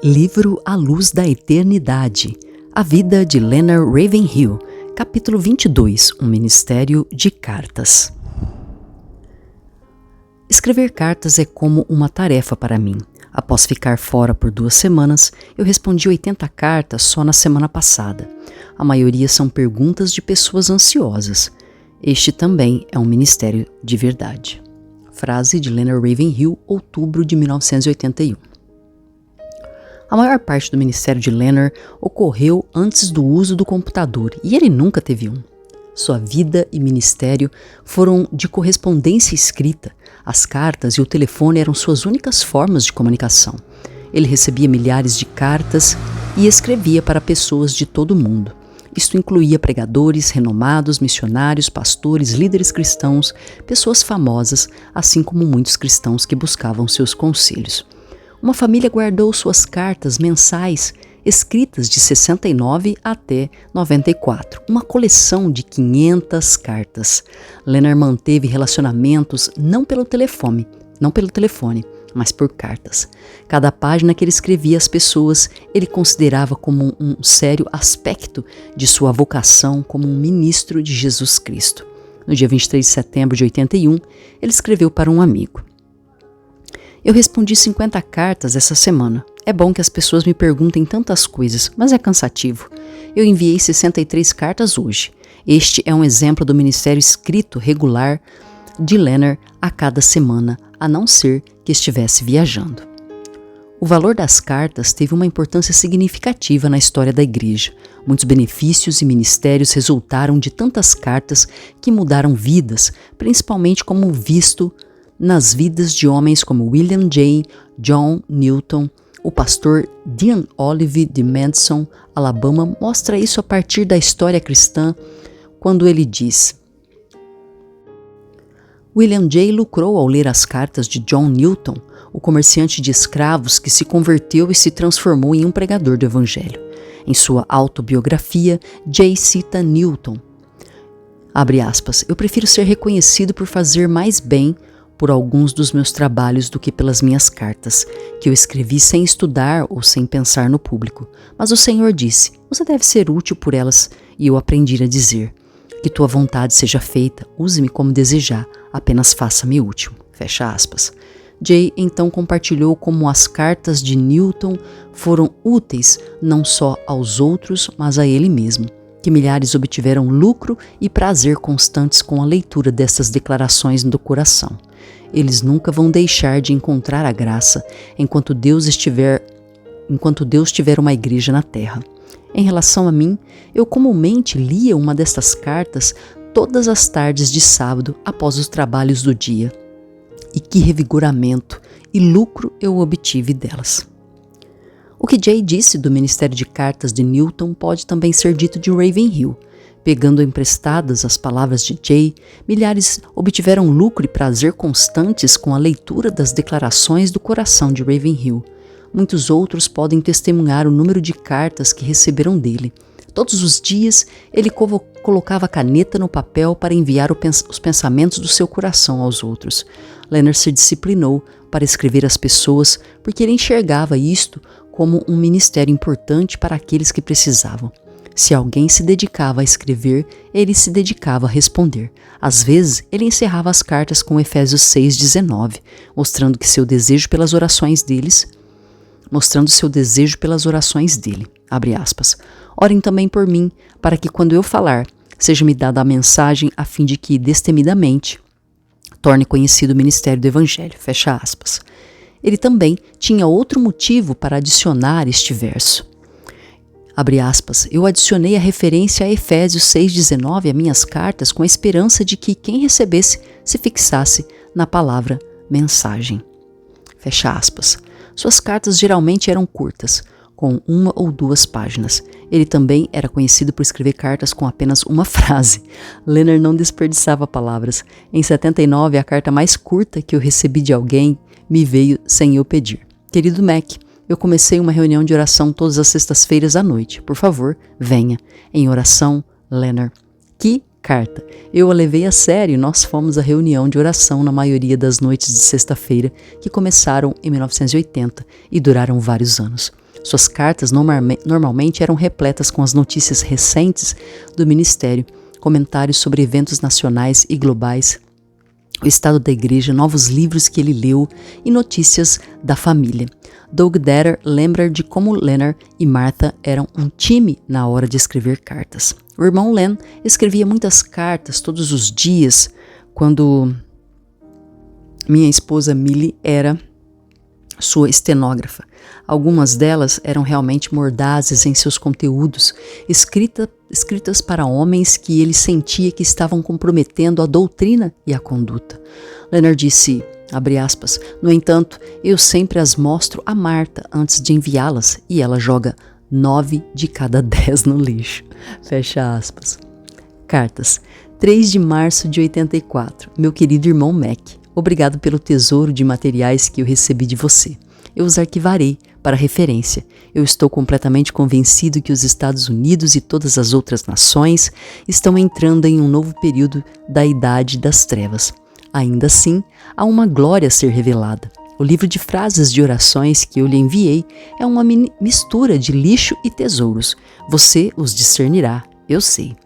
Livro A Luz da Eternidade, A Vida de Leonard Ravenhill, capítulo 22, Um Ministério de Cartas. Escrever cartas é como uma tarefa para mim. Após ficar fora por 2 semanas, eu respondi 80 cartas só na semana passada. A maioria são perguntas de pessoas ansiosas. Este também é um ministério de verdade. Frase de Leonard Ravenhill, outubro de 1981. A maior parte do ministério de Leonard ocorreu antes do uso do computador e ele nunca teve um. Sua vida e ministério foram de correspondência escrita. As cartas e o telefone eram suas únicas formas de comunicação. Ele recebia milhares de cartas e escrevia para pessoas de todo o mundo. Isto incluía pregadores, renomados, missionários, pastores, líderes cristãos, pessoas famosas, assim como muitos cristãos que buscavam seus conselhos. Uma família guardou suas cartas mensais, escritas de 69 até 94, uma coleção de 500 cartas. Leonard manteve relacionamentos não pelo telefone, mas por cartas. Cada página que ele escrevia às pessoas, ele considerava como um sério aspecto de sua vocação como um ministro de Jesus Cristo. No dia 23 de setembro de 81, ele escreveu para um amigo: Eu respondi 50 cartas essa semana. É bom que as pessoas me perguntem tantas coisas, mas é cansativo. Eu enviei 63 cartas hoje. Este é um exemplo do ministério escrito regular de Leonard a cada semana, a não ser que estivesse viajando. O valor das cartas teve uma importância significativa na história da igreja. Muitos benefícios e ministérios resultaram de tantas cartas que mudaram vidas, principalmente como visto nas vidas de homens como William J. John Newton. O pastor Dean Olive de Madison, Alabama, mostra isso a partir da história cristã, quando ele diz: William J. lucrou ao ler as cartas de John Newton, o comerciante de escravos que se converteu e se transformou em um pregador do evangelho. Em sua autobiografia, J. cita Newton, abre aspas, eu prefiro ser reconhecido por fazer mais bem por alguns dos meus trabalhos do que pelas minhas cartas, que eu escrevi sem estudar ou sem pensar no público. Mas o Senhor disse, você deve ser útil por elas, e eu aprendi a dizer, que tua vontade seja feita, use-me como desejar, apenas faça-me útil. Fecha aspas. Jay então compartilhou como as cartas de Newton foram úteis não só aos outros, mas a ele mesmo, que milhares obtiveram lucro e prazer constantes com a leitura dessas declarações do coração. Eles nunca vão deixar de encontrar a graça enquanto Deus tiver uma igreja na terra. Em relação a mim, eu comumente lia uma destas cartas todas as tardes de sábado após os trabalhos do dia. E que revigoramento e lucro eu obtive delas. O que Jay disse do ministério de cartas de Newton pode também ser dito de Ravenhill. Pegando emprestadas as palavras de Jay, milhares obtiveram lucro e prazer constantes com a leitura das declarações do coração de Ravenhill. Muitos outros podem testemunhar o número de cartas que receberam dele. Todos os dias, ele colocava a caneta no papel para enviar os pensamentos do seu coração aos outros. Leonard se disciplinou para escrever às pessoas porque ele enxergava isto como um ministério importante para aqueles que precisavam. Se alguém se dedicava a escrever, ele se dedicava a responder. Às vezes, ele encerrava as cartas com Efésios 6,19, mostrando seu desejo pelas orações dele. Abre aspas. Orem também por mim, para que quando eu falar, seja-me dada a mensagem a fim de que, destemidamente, torne conhecido o ministério do evangelho. Fecha aspas. Ele também tinha outro motivo para adicionar este verso. Abre aspas, eu adicionei a referência a Efésios 6,19 a minhas cartas com a esperança de que quem recebesse se fixasse na palavra mensagem. Fecha aspas. Suas cartas geralmente eram curtas, com 1 ou 2 páginas. Ele também era conhecido por escrever cartas com apenas uma frase. Leonard não desperdiçava palavras. Em 79, a carta mais curta que eu recebi de alguém me veio sem eu pedir. Querido Mac, eu comecei uma reunião de oração todas as sextas-feiras à noite. Por favor, venha. Em oração, Leonard. Que carta! Eu a levei a sério e nós fomos à reunião de oração na maioria das noites de sexta-feira, que começaram em 1980 e duraram vários anos. Suas cartas normalmente eram repletas com as notícias recentes do ministério, comentários sobre eventos nacionais e globais, o estado da igreja, novos livros que ele leu e notícias da família. Doug Datter lembra de como Leonard e Martha eram um time na hora de escrever cartas. O irmão Len escrevia muitas cartas todos os dias quando minha esposa Millie era sua estenógrafa. Algumas delas eram realmente mordazes em seus conteúdos, escritas para homens que ele sentia que estavam comprometendo a doutrina e a conduta. Leonard disse, abre aspas, no entanto, eu sempre as mostro a Martha antes de enviá-las e ela joga 9 de cada 10 no lixo. Fecha aspas. Cartas. 3 de março de 84. Meu querido irmão Mac, obrigado pelo tesouro de materiais que eu recebi de você. Eu os arquivarei para referência. Eu estou completamente convencido que os Estados Unidos e todas as outras nações estão entrando em um novo período da Idade das Trevas. Ainda assim, há uma glória a ser revelada. O livro de frases de orações que eu lhe enviei é uma mistura de lixo e tesouros. Você os discernirá, eu sei.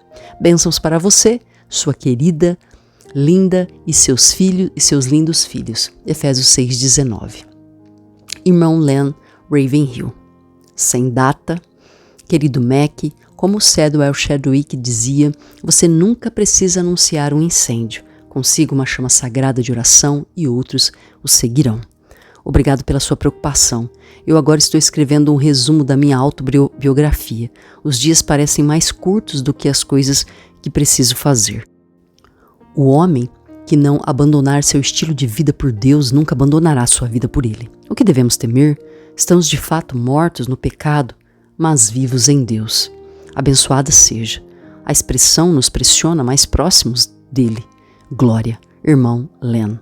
Bênçãos para você, sua querida, linda e seus filhos e seus lindos filhos. Efésios 6:19. Irmão Len Ravenhill. Sem data. Querido Mac, como Samuel Chadwick dizia, você nunca precisa anunciar um incêndio. Consiga uma chama sagrada de oração e outros o seguirão. Obrigado pela sua preocupação. Eu agora estou escrevendo um resumo da minha autobiografia. Os dias parecem mais curtos do que as coisas que preciso fazer. O homem que não abandonar seu estilo de vida por Deus nunca abandonará sua vida por Ele. O que devemos temer? Estamos de fato mortos no pecado, mas vivos em Deus. Abençoada seja. A expressão nos pressiona mais próximos dele. Glória, irmão Len.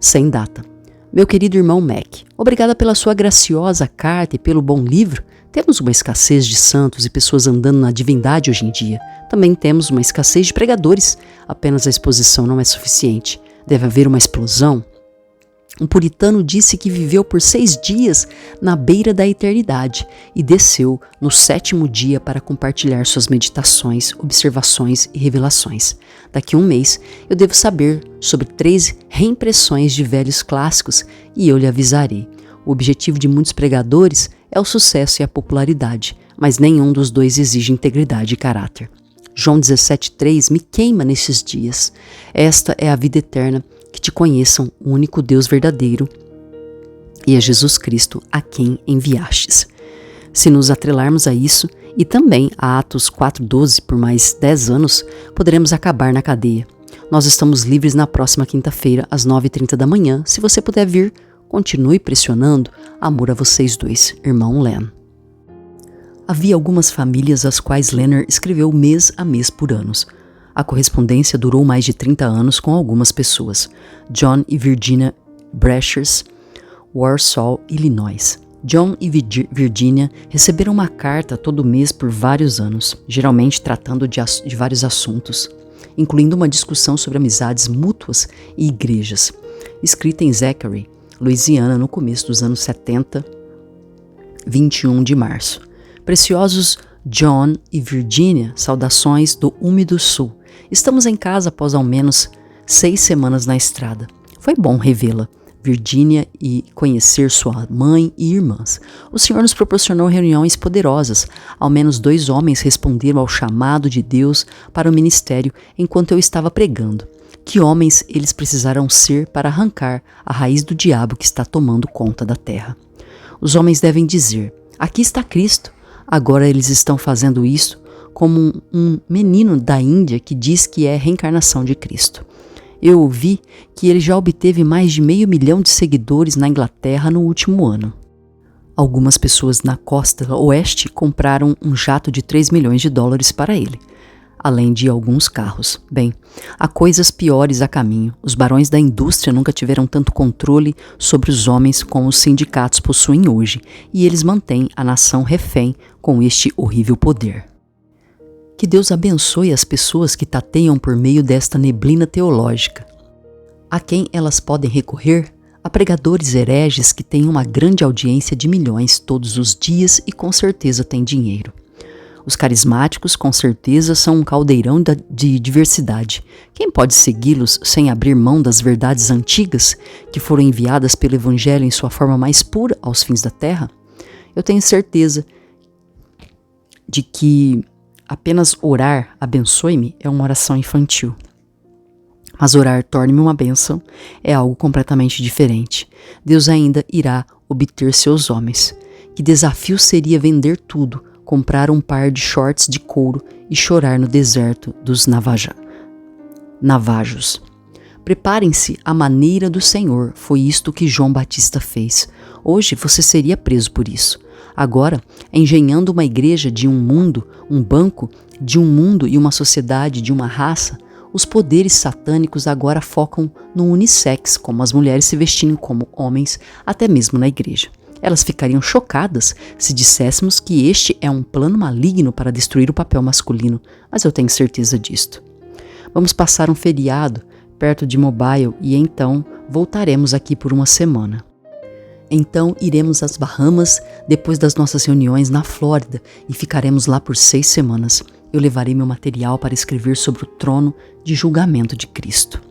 Sem data. Meu querido irmão Mac, obrigada pela sua graciosa carta e pelo bom livro. Temos uma escassez de santos e pessoas andando na divindade hoje em dia. Também temos uma escassez de pregadores. Apenas a exposição não é suficiente. Deve haver uma explosão. Um puritano disse que viveu por 6 dias na beira da eternidade e desceu no 7º dia para compartilhar suas meditações, observações e revelações. Daqui a um mês, eu devo saber sobre 3 reimpressões de velhos clássicos e eu lhe avisarei. O objetivo de muitos pregadores é o sucesso e a popularidade, mas nenhum dos dois exige integridade e caráter. João 17,3 me queima nesses dias. Esta é a vida eterna, que te conheçam o único Deus verdadeiro e a Jesus Cristo a quem enviastes. Se nos atrelarmos a isso e também a Atos 4,12 por mais 10 anos, poderemos acabar na cadeia. Nós estamos livres na próxima quinta-feira, às 9h30 da manhã. Se você puder vir, continue pressionando. Amor a vocês dois, irmão Len. Havia algumas famílias às quais Leonard escreveu mês a mês por anos. A correspondência durou mais de 30 anos com algumas pessoas. John e Virginia Brashers, Warsaw, Illinois. John e Virginia receberam uma carta todo mês por vários anos, geralmente tratando de vários assuntos, incluindo uma discussão sobre amizades mútuas e igrejas, escrita em Zachary, Louisiana, no começo dos anos 70, 21 de março. Preciosos John e Virginia, saudações do úmido sul. Estamos em casa após ao menos 6 semanas na estrada. Foi bom revê-la, Virginia, e conhecer sua mãe e irmãs. O Senhor nos proporcionou reuniões poderosas. Ao menos 2 homens responderam ao chamado de Deus para o ministério enquanto eu estava pregando. Que homens eles precisaram ser para arrancar a raiz do diabo que está tomando conta da terra. Os homens devem dizer, aqui está Cristo. Agora eles estão fazendo isso como um menino da Índia que diz que é a reencarnação de Cristo. Eu ouvi que ele já obteve mais de 500 mil de seguidores na Inglaterra no último ano. Algumas pessoas na costa oeste compraram um jato de $3 milhões para ele, além de alguns carros. Bem, há coisas piores a caminho. Os barões da indústria nunca tiveram tanto controle sobre os homens como os sindicatos possuem hoje, e eles mantêm a nação refém com este horrível poder. Que Deus abençoe as pessoas que tateiam por meio desta neblina teológica. A quem elas podem recorrer? Há pregadores hereges que têm uma grande audiência de milhões todos os dias e com certeza têm dinheiro. Os carismáticos, com certeza, são um caldeirão de diversidade. Quem pode segui-los sem abrir mão das verdades antigas que foram enviadas pelo Evangelho em sua forma mais pura aos fins da terra? Eu tenho certeza de que apenas orar, abençoe-me, é uma oração infantil. Mas orar, torne-me uma bênção, é algo completamente diferente. Deus ainda irá obter seus homens. Que desafio seria vender tudo, comprar um par de shorts de couro e chorar no deserto dos Navajos. Preparem-se à maneira do Senhor, foi isto que João Batista fez. Hoje você seria preso por isso. Agora, engenhando uma igreja de um mundo, um banco de um mundo e uma sociedade de uma raça, os poderes satânicos agora focam no unissex, como as mulheres se vestirem como homens, até mesmo na igreja. Elas ficariam chocadas se disséssemos que este é um plano maligno para destruir o papel masculino, mas eu tenho certeza disto. Vamos passar um feriado perto de Mobile e então voltaremos aqui por uma semana. Então iremos às Bahamas depois das nossas reuniões na Flórida e ficaremos lá por 6 semanas. Eu levarei meu material para escrever sobre o trono de julgamento de Cristo.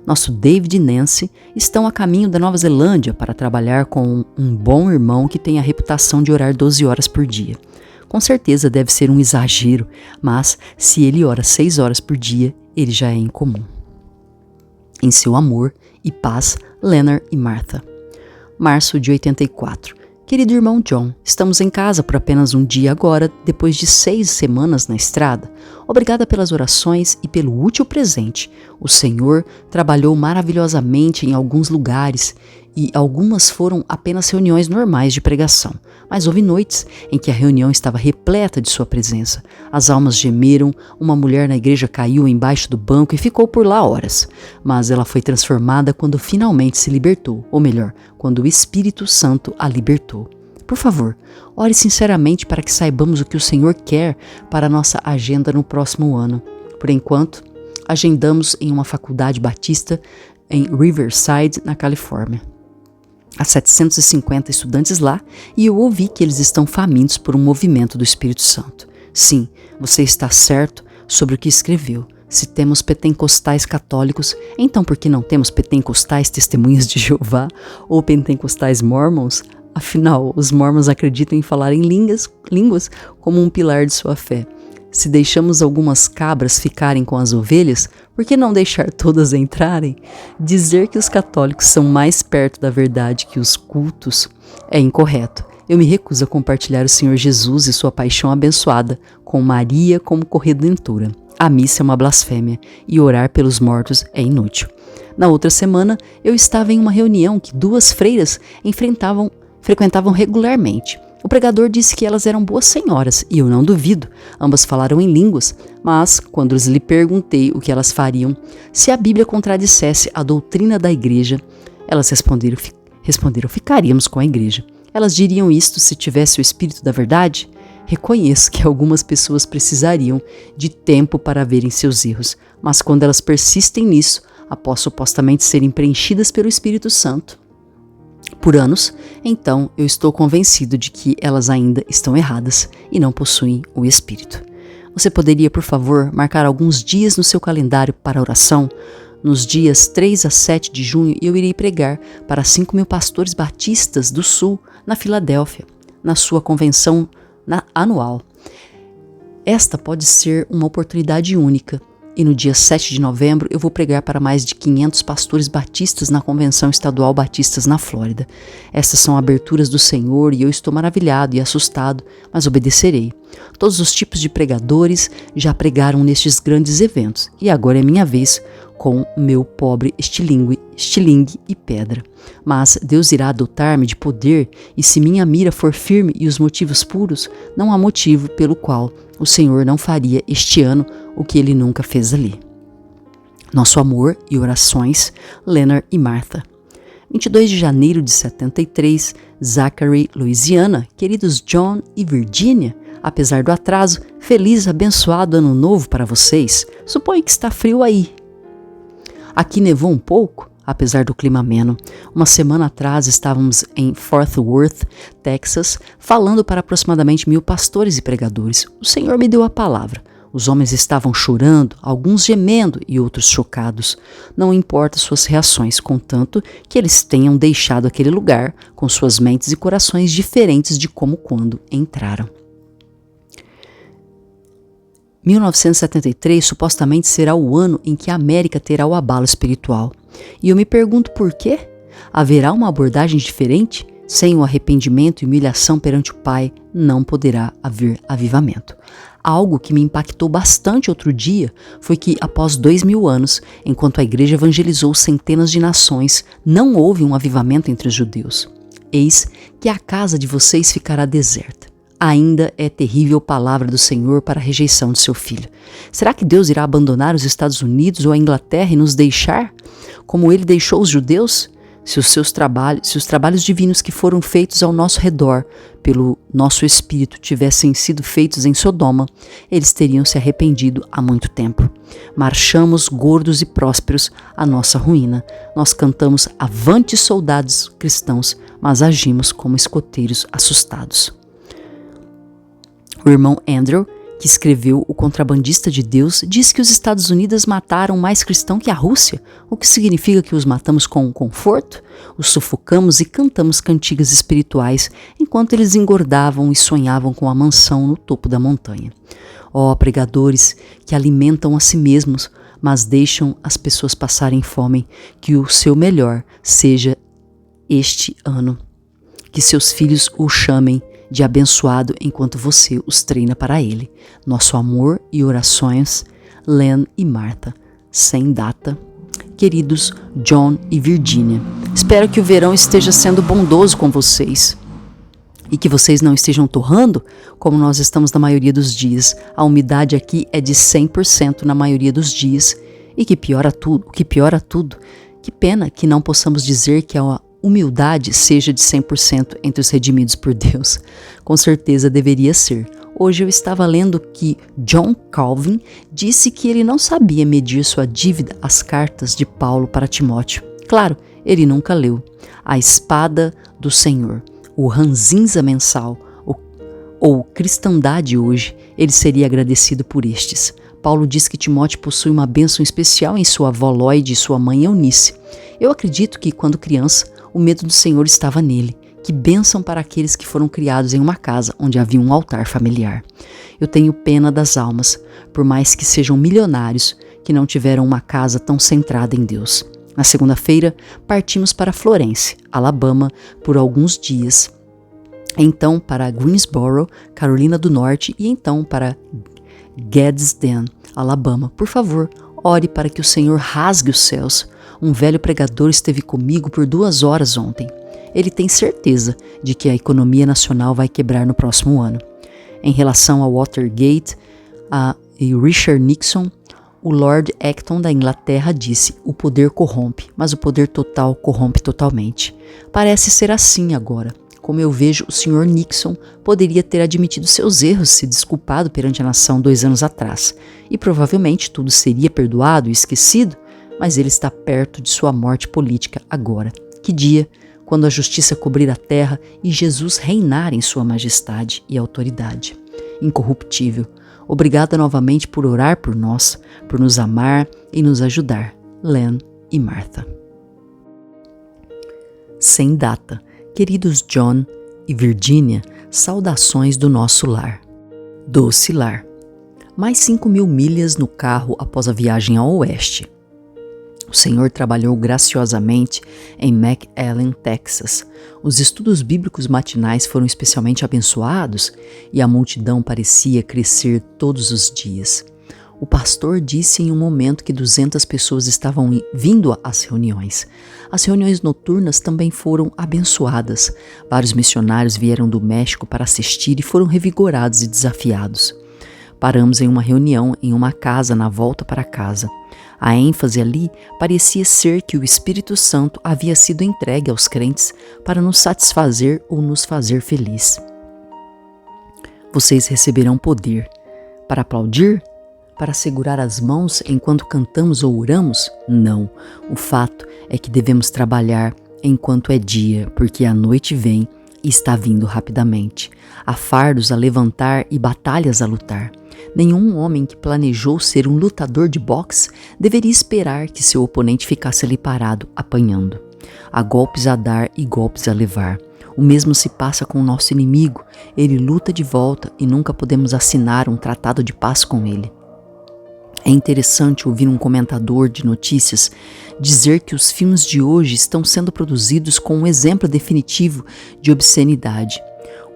Nosso David e Nancy estão a caminho da Nova Zelândia para trabalhar com um bom irmão que tem a reputação de orar 12 horas por dia. Com certeza deve ser um exagero, mas se ele ora 6 horas por dia, ele já é incomum. Em seu amor e paz, Leonard e Martha. Março de 84. Querido irmão John, estamos em casa por apenas um dia agora, depois de 6 semanas na estrada. Obrigada pelas orações e pelo útil presente. O Senhor trabalhou maravilhosamente em alguns lugares e algumas foram apenas reuniões normais de pregação. Mas houve noites em que a reunião estava repleta de sua presença. As almas gemeram, uma mulher na igreja caiu embaixo do banco e ficou por lá horas. Mas ela foi transformada quando finalmente se libertou, ou melhor, quando o Espírito Santo a libertou. Por favor, ore sinceramente para que saibamos o que o Senhor quer para a nossa agenda no próximo ano. Por enquanto, agendamos em uma faculdade batista em Riverside, na Califórnia. Há 750 estudantes lá e eu ouvi que eles estão famintos por um movimento do Espírito Santo. Sim, você está certo sobre o que escreveu. Se temos pentecostais católicos, então por que não temos pentecostais testemunhas de Jeová ou pentecostais mormons? Afinal, os mormons acreditam em falar em línguas como um pilar de sua fé. Se deixamos algumas cabras ficarem com as ovelhas, por que não deixar todas entrarem? Dizer que os católicos são mais perto da verdade que os cultos é incorreto. Eu me recuso a compartilhar o Senhor Jesus e sua paixão abençoada com Maria como corredentora. A missa é uma blasfêmia e orar pelos mortos é inútil. Na outra semana, eu estava em uma reunião que 2 freiras frequentavam regularmente. O pregador disse que elas eram boas senhoras, e eu não duvido. Ambas falaram em línguas, mas quando lhe perguntei o que elas fariam se a Bíblia contradissesse a doutrina da igreja, elas responderam ficaríamos com a igreja. Elas diriam isto se tivesse o Espírito da verdade? Reconheço que algumas pessoas precisariam de tempo para verem seus erros, mas quando elas persistem nisso, após supostamente serem preenchidas pelo Espírito Santo, por anos, então eu estou convencido de que elas ainda estão erradas e não possuem o Espírito. Você poderia, por favor, marcar alguns dias no seu calendário para oração? Nos dias 3 a 7 de junho, eu irei pregar para 5.000 pastores batistas do Sul, na Filadélfia, na sua convenção anual. Esta pode ser uma oportunidade única. E no dia 7 de novembro eu vou pregar para mais de 500 pastores batistas na Convenção Estadual Batistas na Flórida. Estas são aberturas do Senhor e eu estou maravilhado e assustado, mas obedecerei. Todos os tipos de pregadores já pregaram nestes grandes eventos e agora é minha vez com meu pobre estilingue e pedra. Mas Deus irá dotar-me de poder e se minha mira for firme e os motivos puros, não há motivo pelo qual o Senhor não faria este ano o que Ele nunca fez ali. Nosso amor e orações, Leonard e Martha. 22 de janeiro de 73, Zachary, Louisiana. Queridos John e Virginia, apesar do atraso, feliz, abençoado ano novo para vocês. Suponho que está frio aí. Aqui nevou um pouco, apesar do clima ameno. Uma semana atrás estávamos em Fort Worth, Texas, falando para aproximadamente 1000 pastores e pregadores. O Senhor me deu a palavra. Os homens estavam chorando, alguns gemendo e outros chocados. Não importa suas reações, contanto que eles tenham deixado aquele lugar com suas mentes e corações diferentes de como quando entraram. 1973 supostamente será o ano em que a América terá o abalo espiritual. E eu me pergunto por quê? Haverá uma abordagem diferente? Sem o arrependimento e humilhação perante o Pai, não poderá haver avivamento. Algo que me impactou bastante outro dia foi que, após 2000 anos, enquanto a igreja evangelizou centenas de nações, não houve um avivamento entre os judeus. Eis que a casa de vocês ficará deserta. Ainda é terrível palavra do Senhor para a rejeição de seu filho. Será que Deus irá abandonar os Estados Unidos ou a Inglaterra e nos deixar, como ele deixou os judeus? Se os trabalhos divinos que foram feitos ao nosso redor pelo nosso Espírito tivessem sido feitos em Sodoma, eles teriam se arrependido há muito tempo. Marchamos gordos e prósperos à nossa ruína. Nós cantamos avante soldados cristãos, mas agimos como escoteiros assustados. O irmão Andrew, que escreveu O Contrabandista de Deus, diz que os Estados Unidos mataram mais cristãos que a Rússia, o que significa que os matamos com conforto, os sufocamos e cantamos cantigas espirituais enquanto eles engordavam e sonhavam com a mansão no topo da montanha. Ó pregadores que alimentam a si mesmos, mas deixam as pessoas passarem fome, que o seu melhor seja este ano, que seus filhos o chamem de abençoado enquanto você os treina para ele. Nosso amor e orações, Len e Martha. Sem data. Queridos John e Virginia, espero que o verão esteja sendo bondoso com vocês e que vocês não estejam torrando como nós estamos na maioria dos dias. A umidade aqui é de 100% na maioria dos dias e que piora tudo. Que pena que não possamos dizer que a humildade seja de 100% entre os redimidos por Deus. Com certeza deveria ser. Hoje eu estava lendo que John Calvin disse que ele não sabia medir sua dívida às cartas de Paulo para Timóteo. Claro, ele nunca leu A Espada do Senhor, o Ranzinza Mensal ou Cristandade Hoje. Ele seria agradecido por estes. Paulo diz que Timóteo possui uma bênção especial em sua avó Lloyd e sua mãe Eunice. Eu acredito que, quando criança, o medo do Senhor estava nele. Que bênção para aqueles que foram criados em uma casa onde havia um altar familiar. Eu tenho pena das almas, por mais que sejam milionários, que não tiveram uma casa tão centrada em Deus. Na segunda-feira, partimos para Florence, Alabama, por alguns dias. Então para Greensboro, Carolina do Norte, e então para Gadsden, Alabama. Por favor, ore para que o Senhor rasgue os céus. Um velho pregador esteve comigo por 2 horas ontem. Ele tem certeza de que a economia nacional vai quebrar no próximo ano. Em relação ao Watergate e Richard Nixon, o Lord Acton da Inglaterra disse: o poder corrompe, mas o poder total corrompe totalmente. Parece ser assim agora. Como eu vejo, o Sr. Nixon poderia ter admitido seus erros, se desculpado perante a nação 2 anos atrás, e provavelmente tudo seria perdoado e esquecido, mas ele está perto de sua morte política agora. Que dia, quando a justiça cobrir a terra e Jesus reinar em sua majestade e autoridade. Incorruptível, obrigada novamente por orar por nós, por nos amar e nos ajudar. Len e Martha. Sem data. Queridos John e Virginia, saudações do nosso lar. Doce lar. Mais 5.000 milhas no carro após a viagem ao oeste. O Senhor trabalhou graciosamente em McAllen, Texas. Os estudos bíblicos matinais foram especialmente abençoados e a multidão parecia crescer todos os dias. O pastor disse em um momento que 200 pessoas estavam vindo às reuniões. As reuniões noturnas também foram abençoadas. Vários missionários vieram do México para assistir e foram revigorados e desafiados. Paramos em uma reunião em uma casa na volta para casa. A ênfase ali parecia ser que o Espírito Santo havia sido entregue aos crentes para nos satisfazer ou nos fazer feliz. Vocês receberão poder para aplaudir, para segurar as mãos enquanto cantamos ou oramos? Não. O fato é que devemos trabalhar enquanto é dia, porque a noite vem e está vindo rapidamente. Há fardos a levantar e batalhas a lutar. Nenhum homem que planejou ser um lutador de boxe deveria esperar que seu oponente ficasse ali parado, apanhando. Há golpes a dar e golpes a levar. O mesmo se passa com o nosso inimigo. Ele luta de volta e nunca podemos assinar um tratado de paz com ele. É interessante ouvir um comentador de notícias dizer que os filmes de hoje estão sendo produzidos com um exemplo definitivo de obscenidade.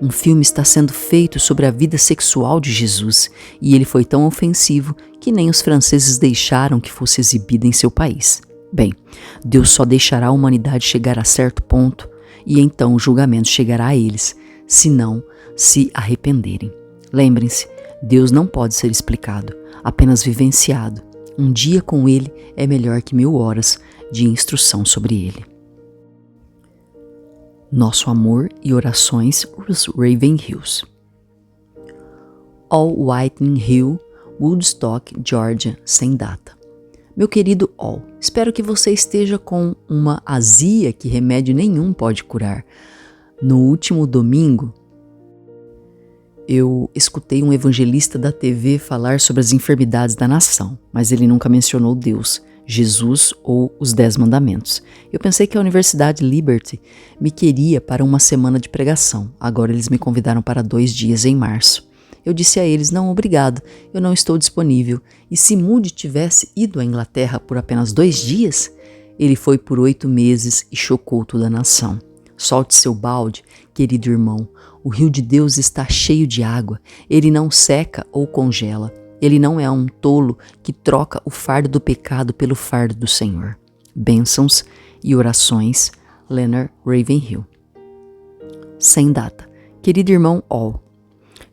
Um filme está sendo feito sobre a vida sexual de Jesus e ele foi tão ofensivo que nem os franceses deixaram que fosse exibido em seu país. Bem, Deus só deixará a humanidade chegar a certo ponto e então o julgamento chegará a eles, se não se arrependerem. Lembrem-se, Deus não pode ser explicado, apenas vivenciado. Um dia com Ele é melhor que 1000 horas de instrução sobre Ele. Nosso amor e orações, os Raven Hills. All Whiting Hill, Woodstock, Georgia, sem data. Meu querido All, espero que você esteja com uma azia que remédio nenhum pode curar. No último domingo, eu escutei um evangelista da TV falar sobre as enfermidades da nação, mas ele nunca mencionou Deus, Jesus ou os 10 mandamentos. Eu pensei que a Universidade Liberty me queria para uma semana de pregação. Agora eles me convidaram para 2 dias em março. Eu disse a eles, não, obrigado, eu não estou disponível. E se Moody tivesse ido à Inglaterra por apenas 2 dias, ele foi por 8 meses e chocou toda a nação. Solte seu balde, querido irmão. O rio de Deus está cheio de água. Ele não seca ou congela. Ele não é um tolo que troca o fardo do pecado pelo fardo do Senhor. Bênçãos e orações, Leonard Ravenhill. Sem data. Querido irmão All,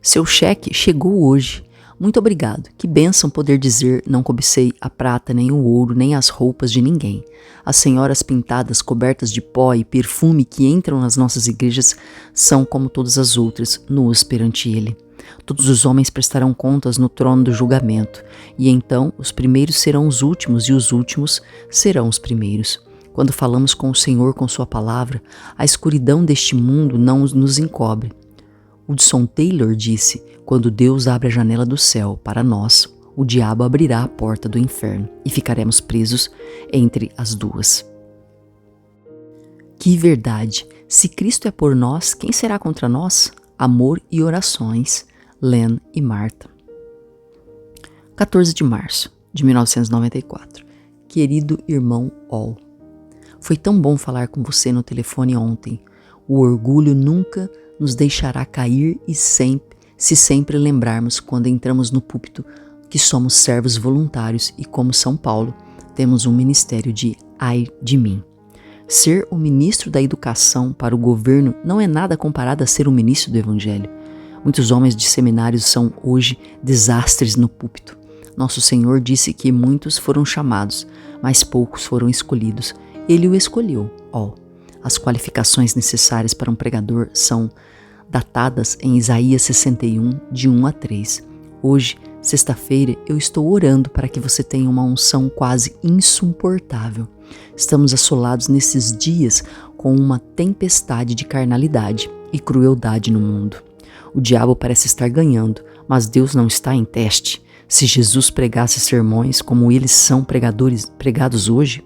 seu cheque chegou hoje. Muito obrigado. Que bênção poder dizer, não cobicei a prata, nem o ouro, nem as roupas de ninguém. As senhoras pintadas, cobertas de pó e perfume que entram nas nossas igrejas são como todas as outras, nuas perante Ele. Todos os homens prestarão contas no trono do julgamento, e então os primeiros serão os últimos e os últimos serão os primeiros. Quando falamos com o Senhor com sua palavra, a escuridão deste mundo não nos encobre. Hudson Taylor disse, quando Deus abre a janela do céu para nós, o diabo abrirá a porta do inferno e ficaremos presos entre as duas. Que verdade! Se Cristo é por nós, quem será contra nós? Amor e orações, Len e Marta. 14 de março de 1994. Querido irmão All, foi tão bom falar com você no telefone ontem. O orgulho nunca nos deixará cair e se sempre lembrarmos quando entramos no púlpito que somos servos voluntários e, como São Paulo, temos um ministério de ai de mim. Ser o ministro da educação para o governo não é nada comparado a ser o ministro do evangelho. Muitos homens de seminários são hoje desastres no púlpito. Nosso Senhor disse que muitos foram chamados, mas poucos foram escolhidos. Ele o escolheu, ó. As qualificações necessárias para um pregador são datadas em Isaías 61, de 1 a 3. Hoje, sexta-feira, eu estou orando para que você tenha uma unção quase insuportável. Estamos assolados nesses dias com uma tempestade de carnalidade e crueldade no mundo. O diabo parece estar ganhando, mas Deus não está em teste. Se Jesus pregasse sermões como eles são pregados hoje,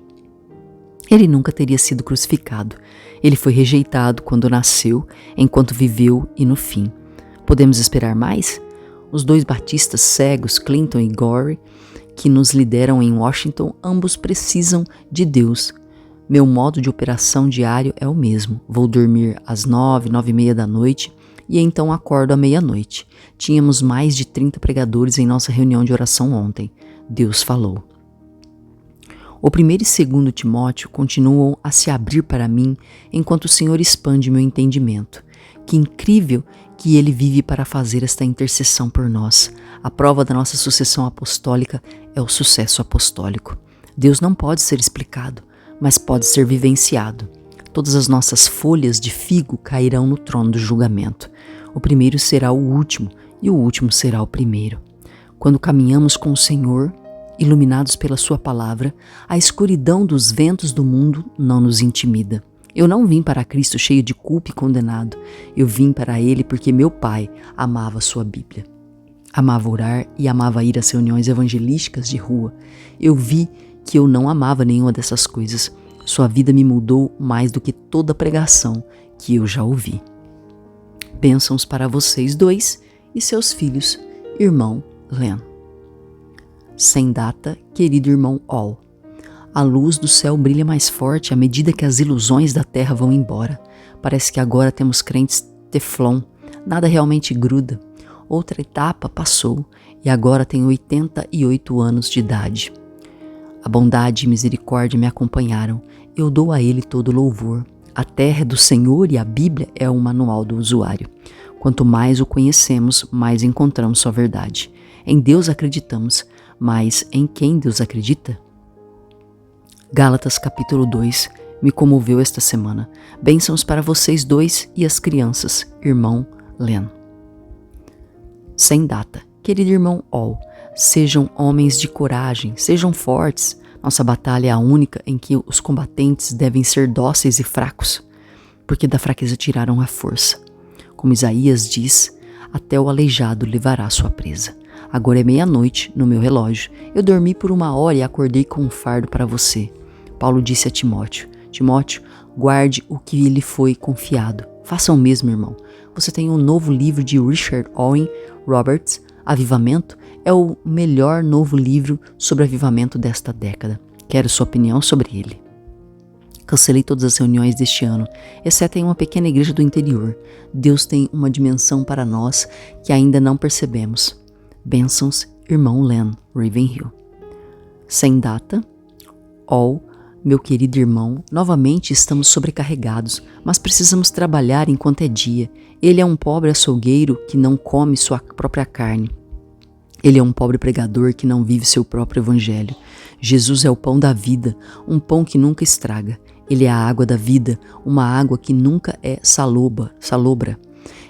ele nunca teria sido crucificado. Ele foi rejeitado quando nasceu, enquanto viveu e no fim. Podemos esperar mais? Os 2 batistas cegos, Clinton e Gore, que nos lideram em Washington, ambos precisam de Deus. Meu modo de operação diário é o mesmo. Vou dormir às 9, 9:30 da noite e então acordo à meia-noite. Tínhamos mais de 30 pregadores em nossa reunião de oração ontem. Deus falou. O 1º e 2º Timóteo continuam a se abrir para mim enquanto o Senhor expande meu entendimento. Que incrível que Ele vive para fazer esta intercessão por nós. A prova da nossa sucessão apostólica é o sucesso apostólico. Deus não pode ser explicado, mas pode ser vivenciado. Todas as nossas folhas de figo cairão no trono do julgamento. O primeiro será o último e o último será o primeiro. Quando caminhamos com o Senhor, iluminados pela sua palavra, a escuridão dos ventos do mundo não nos intimida. Eu não vim para Cristo cheio de culpa e condenado. Eu vim para Ele porque meu Pai amava sua Bíblia. Amava orar e amava ir às reuniões evangelísticas de rua. Eu vi que eu não amava nenhuma dessas coisas. Sua vida me mudou mais do que toda pregação que eu já ouvi. Bênçãos para vocês dois e seus filhos, irmão Len. Sem data, querido irmão All. A luz do céu brilha mais forte à medida que as ilusões da terra vão embora. Parece que agora temos crentes teflon, nada realmente gruda. Outra etapa passou e agora tenho 88 anos de idade. A bondade e misericórdia me acompanharam. Eu dou a Ele todo louvor. A terra é do Senhor e a Bíblia é o manual do usuário. Quanto mais o conhecemos, mais encontramos sua verdade. Em Deus acreditamos, mas em quem Deus acredita? Gálatas capítulo 2 me comoveu esta semana. Bênçãos para vocês dois e as crianças, irmão Len. Sem data, querido irmão All, sejam homens de coragem, sejam fortes. Nossa batalha é a única em que os combatentes devem ser dóceis e fracos, porque da fraqueza tiraram a força. Como Isaías diz, até o aleijado levará sua presa. Agora é meia-noite no meu relógio. Eu dormi por 1 hora e acordei com um fardo para você. Paulo disse a Timóteo: Timóteo, guarde o que lhe foi confiado. Faça o mesmo, irmão. Você tem um novo livro de Richard Owen Roberts, Avivamento. É o melhor novo livro sobre avivamento desta década. Quero sua opinião sobre ele. Cancelei todas as reuniões deste ano, exceto em uma pequena igreja do interior. Deus tem uma dimensão para nós que ainda não percebemos. Bênçãos, irmão Len, Ravenhill. Sem data, All, meu querido irmão, novamente estamos sobrecarregados, mas precisamos trabalhar enquanto é dia. Ele é um pobre açougueiro que não come sua própria carne. Ele é um pobre pregador que não vive seu próprio evangelho. Jesus é o pão da vida, um pão que nunca estraga. Ele é a água da vida, uma água que nunca é salobra.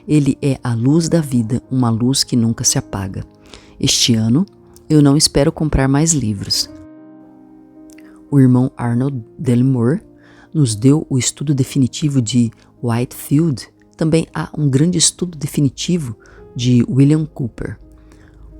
Ele é a luz da vida, uma luz que nunca se apaga. Este ano, eu não espero comprar mais livros. O irmão Arnold Delmore nos deu o estudo definitivo de Whitefield. Também há um grande estudo definitivo de William Cooper.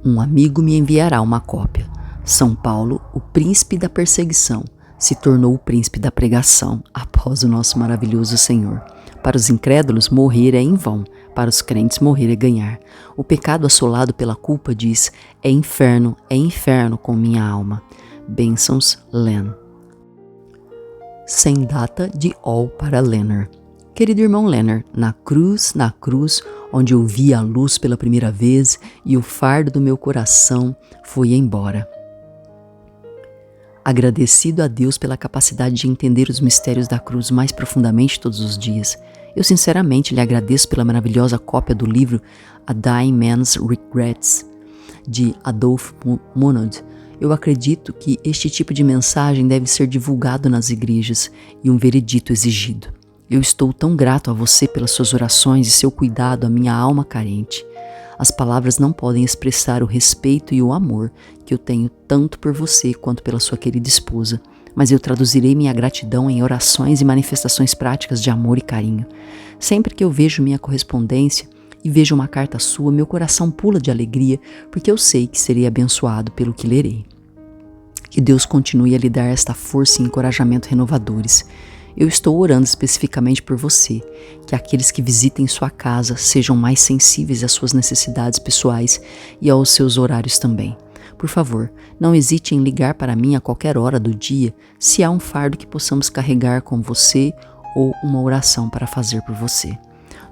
Um amigo me enviará uma cópia. São Paulo, o príncipe da perseguição, se tornou o príncipe da pregação após o nosso maravilhoso Senhor. Para os incrédulos, morrer é em vão. Para os crentes, morrer é ganhar. O pecado assolado pela culpa diz: é inferno com minha alma. Bênçãos, Len. Sem data de All para Leonard. Querido irmão Leonard, na cruz, onde eu vi a luz pela primeira vez e o fardo do meu coração foi embora. Agradecido a Deus pela capacidade de entender os mistérios da cruz mais profundamente todos os dias, eu sinceramente lhe agradeço pela maravilhosa cópia do livro A Dying Man's Regrets, de Adolf Monod. Eu acredito que este tipo de mensagem deve ser divulgado nas igrejas e um veredito exigido. Eu estou tão grato a você pelas suas orações e seu cuidado à minha alma carente. As palavras não podem expressar o respeito e o amor que eu tenho tanto por você quanto pela sua querida esposa, mas eu traduzirei minha gratidão em orações e manifestações práticas de amor e carinho. Sempre que eu vejo minha correspondência e vejo uma carta sua, meu coração pula de alegria, porque eu sei que serei abençoado pelo que lerei. Que Deus continue a lhe dar esta força e encorajamento renovadores. Eu estou orando especificamente por você, que aqueles que visitem sua casa sejam mais sensíveis às suas necessidades pessoais e aos seus horários também. Por favor, não hesite em ligar para mim a qualquer hora do dia se há um fardo que possamos carregar com você ou uma oração para fazer por você.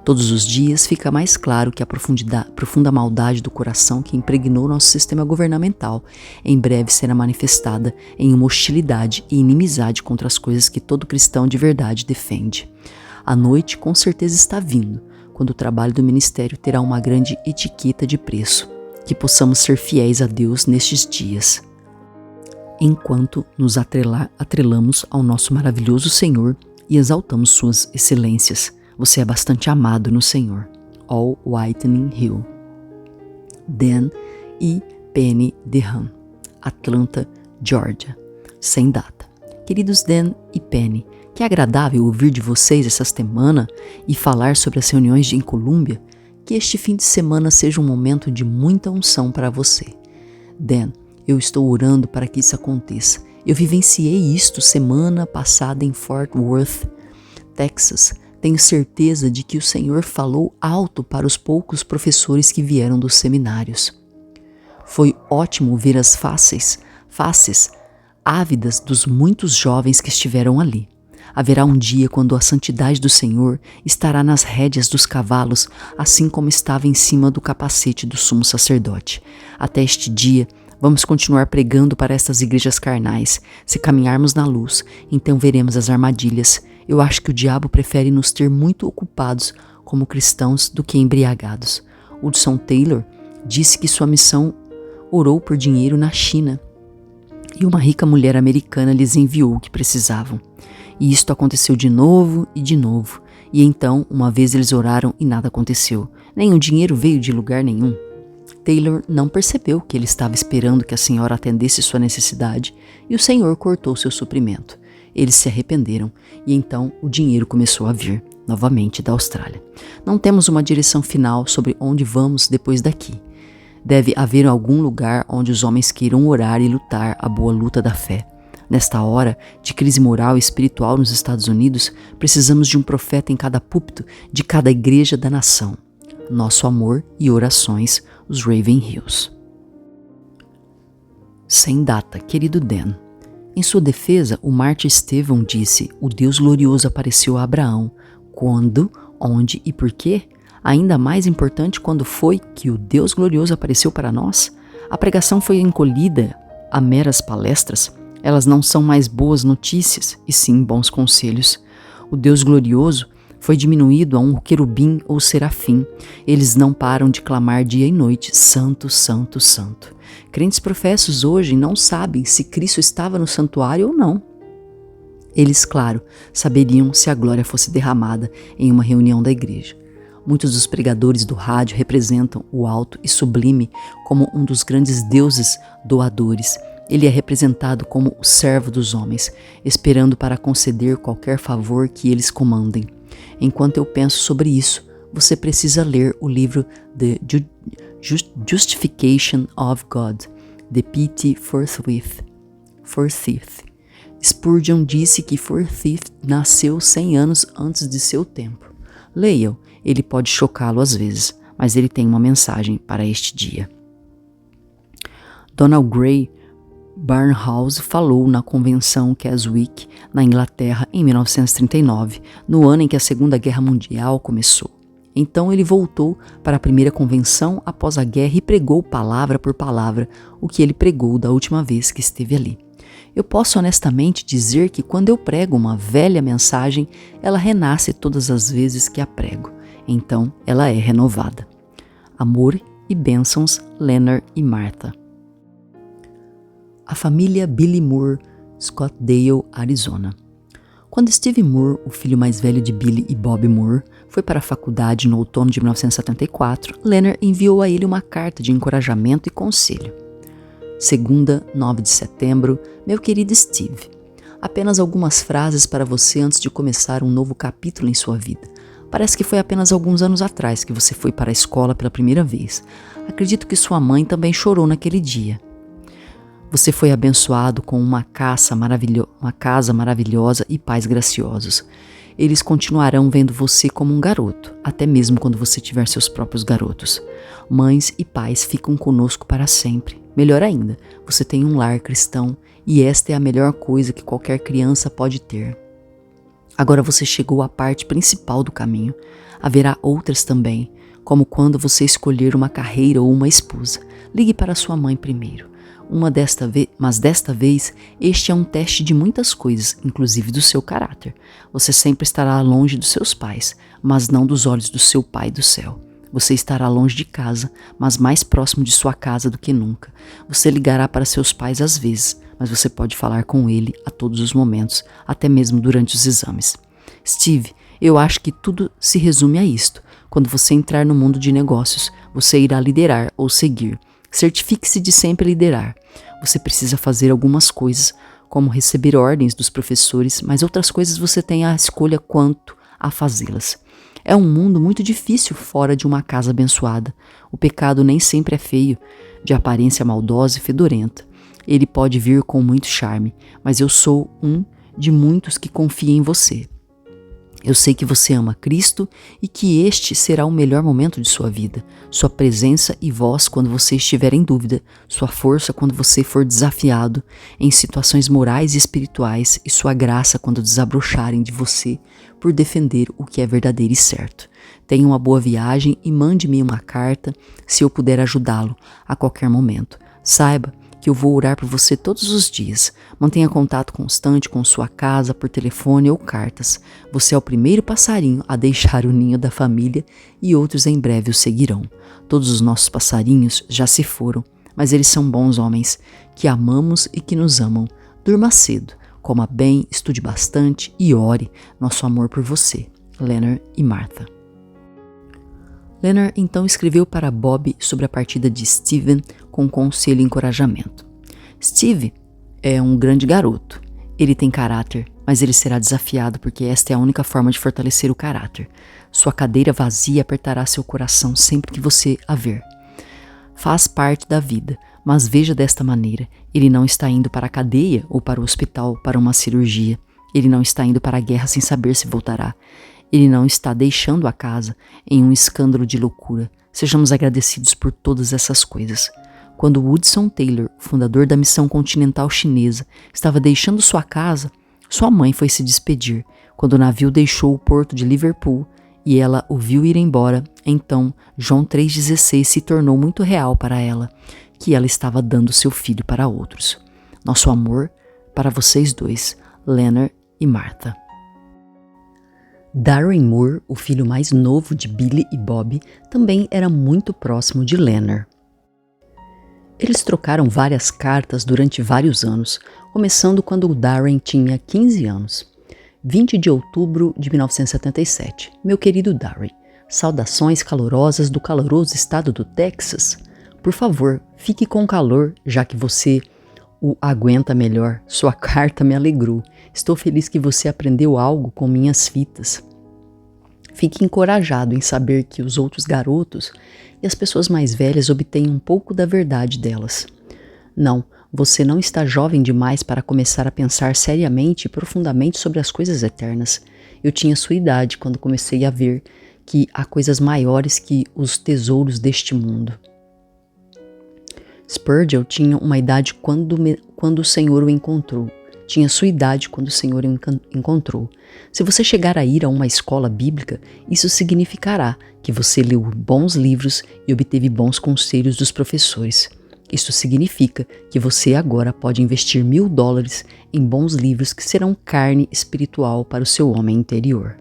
Todos os dias fica mais claro que a profunda maldade do coração que impregnou nosso sistema governamental em breve será manifestada em uma hostilidade e inimizade contra as coisas que todo cristão de verdade defende. A noite com certeza está vindo, quando o trabalho do ministério terá uma grande etiqueta de preço. Que possamos ser fiéis a Deus nestes dias, enquanto nos atrelamos ao nosso maravilhoso Senhor e exaltamos suas excelências. Você é bastante amado no Senhor. All Whitening Hill. Dan e Penny DeHaan, Atlanta, Georgia. Sem data. Queridos Dan e Penny, que agradável ouvir de vocês essa semana e falar sobre as reuniões em Colômbia. Que este fim de semana seja um momento de muita unção para você. Dan, eu estou orando para que isso aconteça. Eu vivenciei isto semana passada em Fort Worth, Texas. Tenho certeza de que o Senhor falou alto para os poucos professores que vieram dos seminários. Foi ótimo ver as faces ávidas dos muitos jovens que estiveram ali. Haverá um dia quando a santidade do Senhor estará nas rédeas dos cavalos, assim como estava em cima do capacete do sumo sacerdote. Até este dia, vamos continuar pregando para estas igrejas carnais. Se caminharmos na luz, então veremos as armadilhas. Eu acho que o diabo prefere nos ter muito ocupados como cristãos do que embriagados. Hudson Taylor disse que sua missão orou por dinheiro na China e uma rica mulher americana lhes enviou o que precisavam. E isto aconteceu de novo, e então uma vez eles oraram e nada aconteceu. Nem o dinheiro veio de lugar nenhum. Taylor não percebeu que ele estava esperando que a senhora atendesse sua necessidade e o Senhor cortou seu suprimento. Eles se arrependeram e então o dinheiro começou a vir, novamente da Austrália. Não temos uma direção final sobre onde vamos depois daqui. Deve haver algum lugar onde os homens queiram orar e lutar a boa luta da fé. Nesta hora de crise moral e espiritual nos Estados Unidos, precisamos de um profeta em cada púlpito de cada igreja da nação. Nosso amor e orações, os Raven Hills. Sem data, querido Dan. Em sua defesa, o mártir Estevão disse: o Deus glorioso apareceu a Abraão. Quando, onde e por quê? Ainda mais importante, quando foi que o Deus glorioso apareceu para nós? A pregação foi encolhida a meras palestras. Elas não são mais boas notícias, e sim bons conselhos. O Deus glorioso foi diminuído a um querubim ou serafim. Eles não param de clamar dia e noite: Santo, Santo, Santo. Crentes professos hoje não sabem se Cristo estava no santuário ou não. Eles, claro, saberiam se a glória fosse derramada em uma reunião da igreja. Muitos dos pregadores do rádio representam o alto e sublime como um dos grandes deuses doadores. Ele é representado como o servo dos homens, esperando para conceder qualquer favor que eles comandem. Enquanto eu penso sobre isso, você precisa ler o livro The Justification of God, de P.T. Forsyth. Spurgeon disse que Forsyth nasceu 100 anos antes de seu tempo. Leia-o, ele pode chocá-lo às vezes, mas ele tem uma mensagem para este dia. Donald Gray Barnhouse falou na convenção Keswick, na Inglaterra, em 1939, no ano em que a Segunda Guerra Mundial começou. Então ele voltou para a primeira convenção após a guerra e pregou palavra por palavra o que ele pregou da última vez que esteve ali. Eu posso honestamente dizer que quando eu prego uma velha mensagem, ela renasce todas as vezes que a prego. Então ela é renovada. Amor e bênçãos, Leonard e Martha. A família Billy Moore, Scottsdale, Arizona. Quando Steve Moore, o filho mais velho de Billy e Bob Moore, foi para a faculdade no outono de 1974, Leonard enviou a ele uma carta de encorajamento e conselho. Segunda, 9 de setembro, meu querido Steve, apenas algumas frases para você antes de começar um novo capítulo em sua vida. Parece que foi apenas alguns anos atrás que você foi para a escola pela primeira vez. Acredito que sua mãe também chorou naquele dia. Você foi abençoado com uma casa maravilhosa e pais graciosos. Eles continuarão vendo você como um garoto, até mesmo quando você tiver seus próprios garotos. Mães e pais ficam conosco para sempre. Melhor ainda, você tem um lar cristão e esta é a melhor coisa que qualquer criança pode ter. Agora você chegou à parte principal do caminho. Haverá outras também, como quando você escolher uma carreira ou uma esposa. Ligue para sua mãe primeiro. Mas desta vez, este é um teste de muitas coisas, inclusive do seu caráter. Você sempre estará longe dos seus pais, mas não dos olhos do seu Pai do céu. Você estará longe de casa, mas mais próximo de sua casa do que nunca. Você ligará para seus pais às vezes, mas você pode falar com ele a todos os momentos, até mesmo durante os exames. Steve, eu acho que tudo se resume a isto. Quando você entrar no mundo de negócios, você irá liderar ou seguir. Certifique-se de sempre liderar. Você precisa fazer algumas coisas, como receber ordens dos professores, mas outras coisas você tem a escolha quanto a fazê-las. É um mundo muito difícil fora de uma casa abençoada. O pecado nem sempre é feio, de aparência maldosa e fedorenta. Ele pode vir com muito charme, mas eu sou um de muitos que confia em você. Eu sei que você ama Cristo e que este será o melhor momento de sua vida. Sua presença e voz quando você estiver em dúvida, sua força quando você for desafiado em situações morais e espirituais e sua graça quando desabrocharem de você por defender o que é verdadeiro e certo. Tenha uma boa viagem e mande-me uma carta se eu puder ajudá-lo a qualquer momento. Saiba que eu vou orar por você todos os dias. Mantenha contato constante com sua casa por telefone ou cartas. Você é o primeiro passarinho a deixar o ninho da família e outros em breve o seguirão. Todos os nossos passarinhos já se foram, mas eles são bons homens, que amamos e que nos amam. Durma cedo, coma bem, estude bastante e ore. Nosso amor por você. Leonard e Martha. Leonard então escreveu para Bob sobre a partida de Steven com conselho e encorajamento. Steve é um grande garoto. Ele tem caráter, mas ele será desafiado porque esta é a única forma de fortalecer o caráter. Sua cadeira vazia apertará seu coração sempre que você a ver. Faz parte da vida, mas veja desta maneira. Ele não está indo para a cadeia ou para o hospital para uma cirurgia. Ele não está indo para a guerra sem saber se voltará. Ele não está deixando a casa em um escândalo de loucura. Sejamos agradecidos por todas essas coisas. Quando Woodson Taylor, fundador da Missão Continental Chinesa, estava deixando sua casa, sua mãe foi se despedir. Quando o navio deixou o porto de Liverpool e ela o viu ir embora, então João 3,16 se tornou muito real para ela, que ela estava dando seu filho para outros. Nosso amor para vocês dois, Leonard e Martha. Darren Moore, o filho mais novo de Billy e Bob, também era muito próximo de Leonard. Eles trocaram várias cartas durante vários anos, começando quando o Darren tinha 15 anos. 20 de outubro de 1977. Meu querido Darren, saudações calorosas do caloroso estado do Texas. Por favor, fique com calor, já que você o aguenta melhor. Sua carta me alegrou. Estou feliz que você aprendeu algo com minhas fitas. Fique encorajado em saber que os outros garotos e as pessoas mais velhas obtêm um pouco da verdade delas. Não, você não está jovem demais para começar a pensar seriamente e profundamente sobre as coisas eternas. Eu tinha sua idade quando comecei a ver que há coisas maiores que os tesouros deste mundo. Spurgeon tinha uma idade quando o Senhor o encontrou. Tinha sua idade quando o Senhor o encontrou. Se você chegar a ir a uma escola bíblica, isso significará que você leu bons livros e obteve bons conselhos dos professores. Isso significa que você agora pode investir $1.000 em bons livros que serão carne espiritual para o seu homem interior.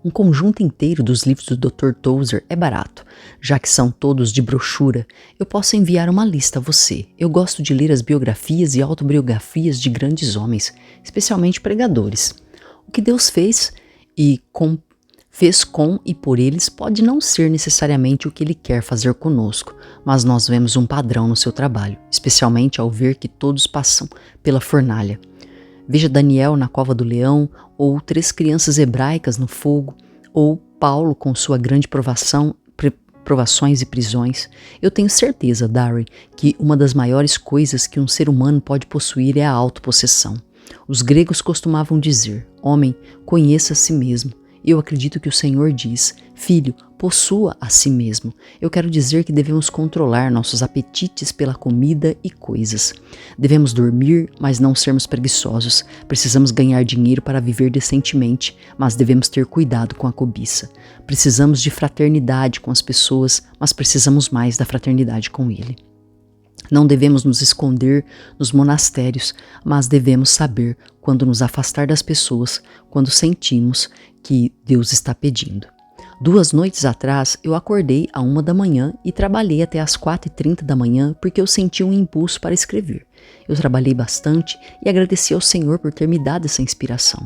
Um conjunto inteiro dos livros do Dr. Tozer é barato, já que são todos de brochura. Eu posso enviar uma lista a você. Eu gosto de ler as biografias e autobiografias de grandes homens, especialmente pregadores. O que Deus fez com e por eles pode não ser necessariamente o que Ele quer fazer conosco, mas nós vemos um padrão no seu trabalho, especialmente ao ver que todos passam pela fornalha. Veja Daniel na cova do leão, ou 3 crianças hebraicas no fogo, ou Paulo com sua grande provações e prisões. Eu tenho certeza, Darren, que uma das maiores coisas que um ser humano pode possuir é a autopossessão. Os gregos costumavam dizer: homem, conheça a si mesmo. Eu acredito que o Senhor diz: filho, possua a si mesmo. Eu quero dizer que devemos controlar nossos apetites pela comida e coisas. Devemos dormir, mas não sermos preguiçosos. Precisamos ganhar dinheiro para viver decentemente, mas devemos ter cuidado com a cobiça. Precisamos de fraternidade com as pessoas, mas precisamos mais da fraternidade com Ele. Não devemos nos esconder nos monastérios, mas devemos saber quando nos afastar das pessoas, quando sentimos que Deus está pedindo. 2 noites atrás, eu acordei à 1 da manhã e trabalhei até às 4h30 da manhã porque eu senti um impulso para escrever. Eu trabalhei bastante e agradeci ao Senhor por ter me dado essa inspiração.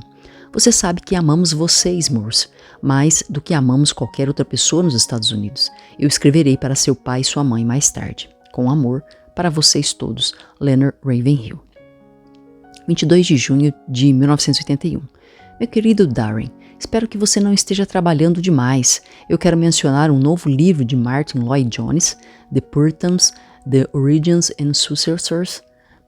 Você sabe que amamos vocês, Morse, mais do que amamos qualquer outra pessoa nos Estados Unidos. Eu escreverei para seu pai e sua mãe mais tarde. Com amor, para vocês todos, Leonard Ravenhill. 22 de junho de 1981. Meu querido Darren, espero que você não esteja trabalhando demais. Eu quero mencionar um novo livro de Martin Lloyd-Jones, The Puritans, The Origins and Successors,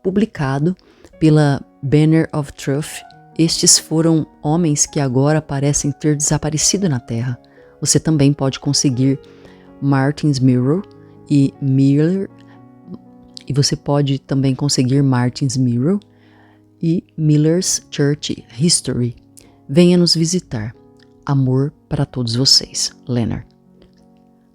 publicado pela Banner of Truth. Estes foram homens que agora parecem ter desaparecido na Terra. Você também pode conseguir Martin's Mirror e Miller, e você pode também conseguir Martin's Mirror e Miller's Church History. Venha nos visitar. Amor para todos vocês. Leonard.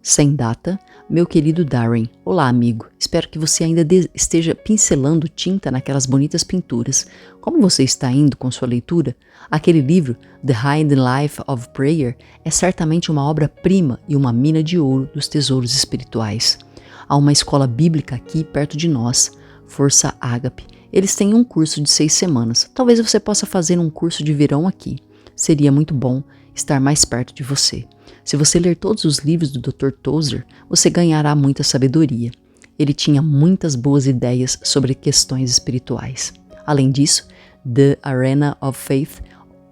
Sem data, meu querido Darren. Olá, amigo. Espero que você ainda esteja pincelando tinta naquelas bonitas pinturas. Como você está indo com sua leitura? Aquele livro, The Hidden Life of Prayer, é certamente uma obra-prima e uma mina de ouro dos tesouros espirituais. Há uma escola bíblica aqui perto de nós, Força Ágape. Eles têm um curso de 6 semanas. Talvez você possa fazer um curso de verão aqui. Seria muito bom estar mais perto de você. Se você ler todos os livros do Dr. Tozer, você ganhará muita sabedoria. Ele tinha muitas boas ideias sobre questões espirituais. Além disso, The Arena of Faith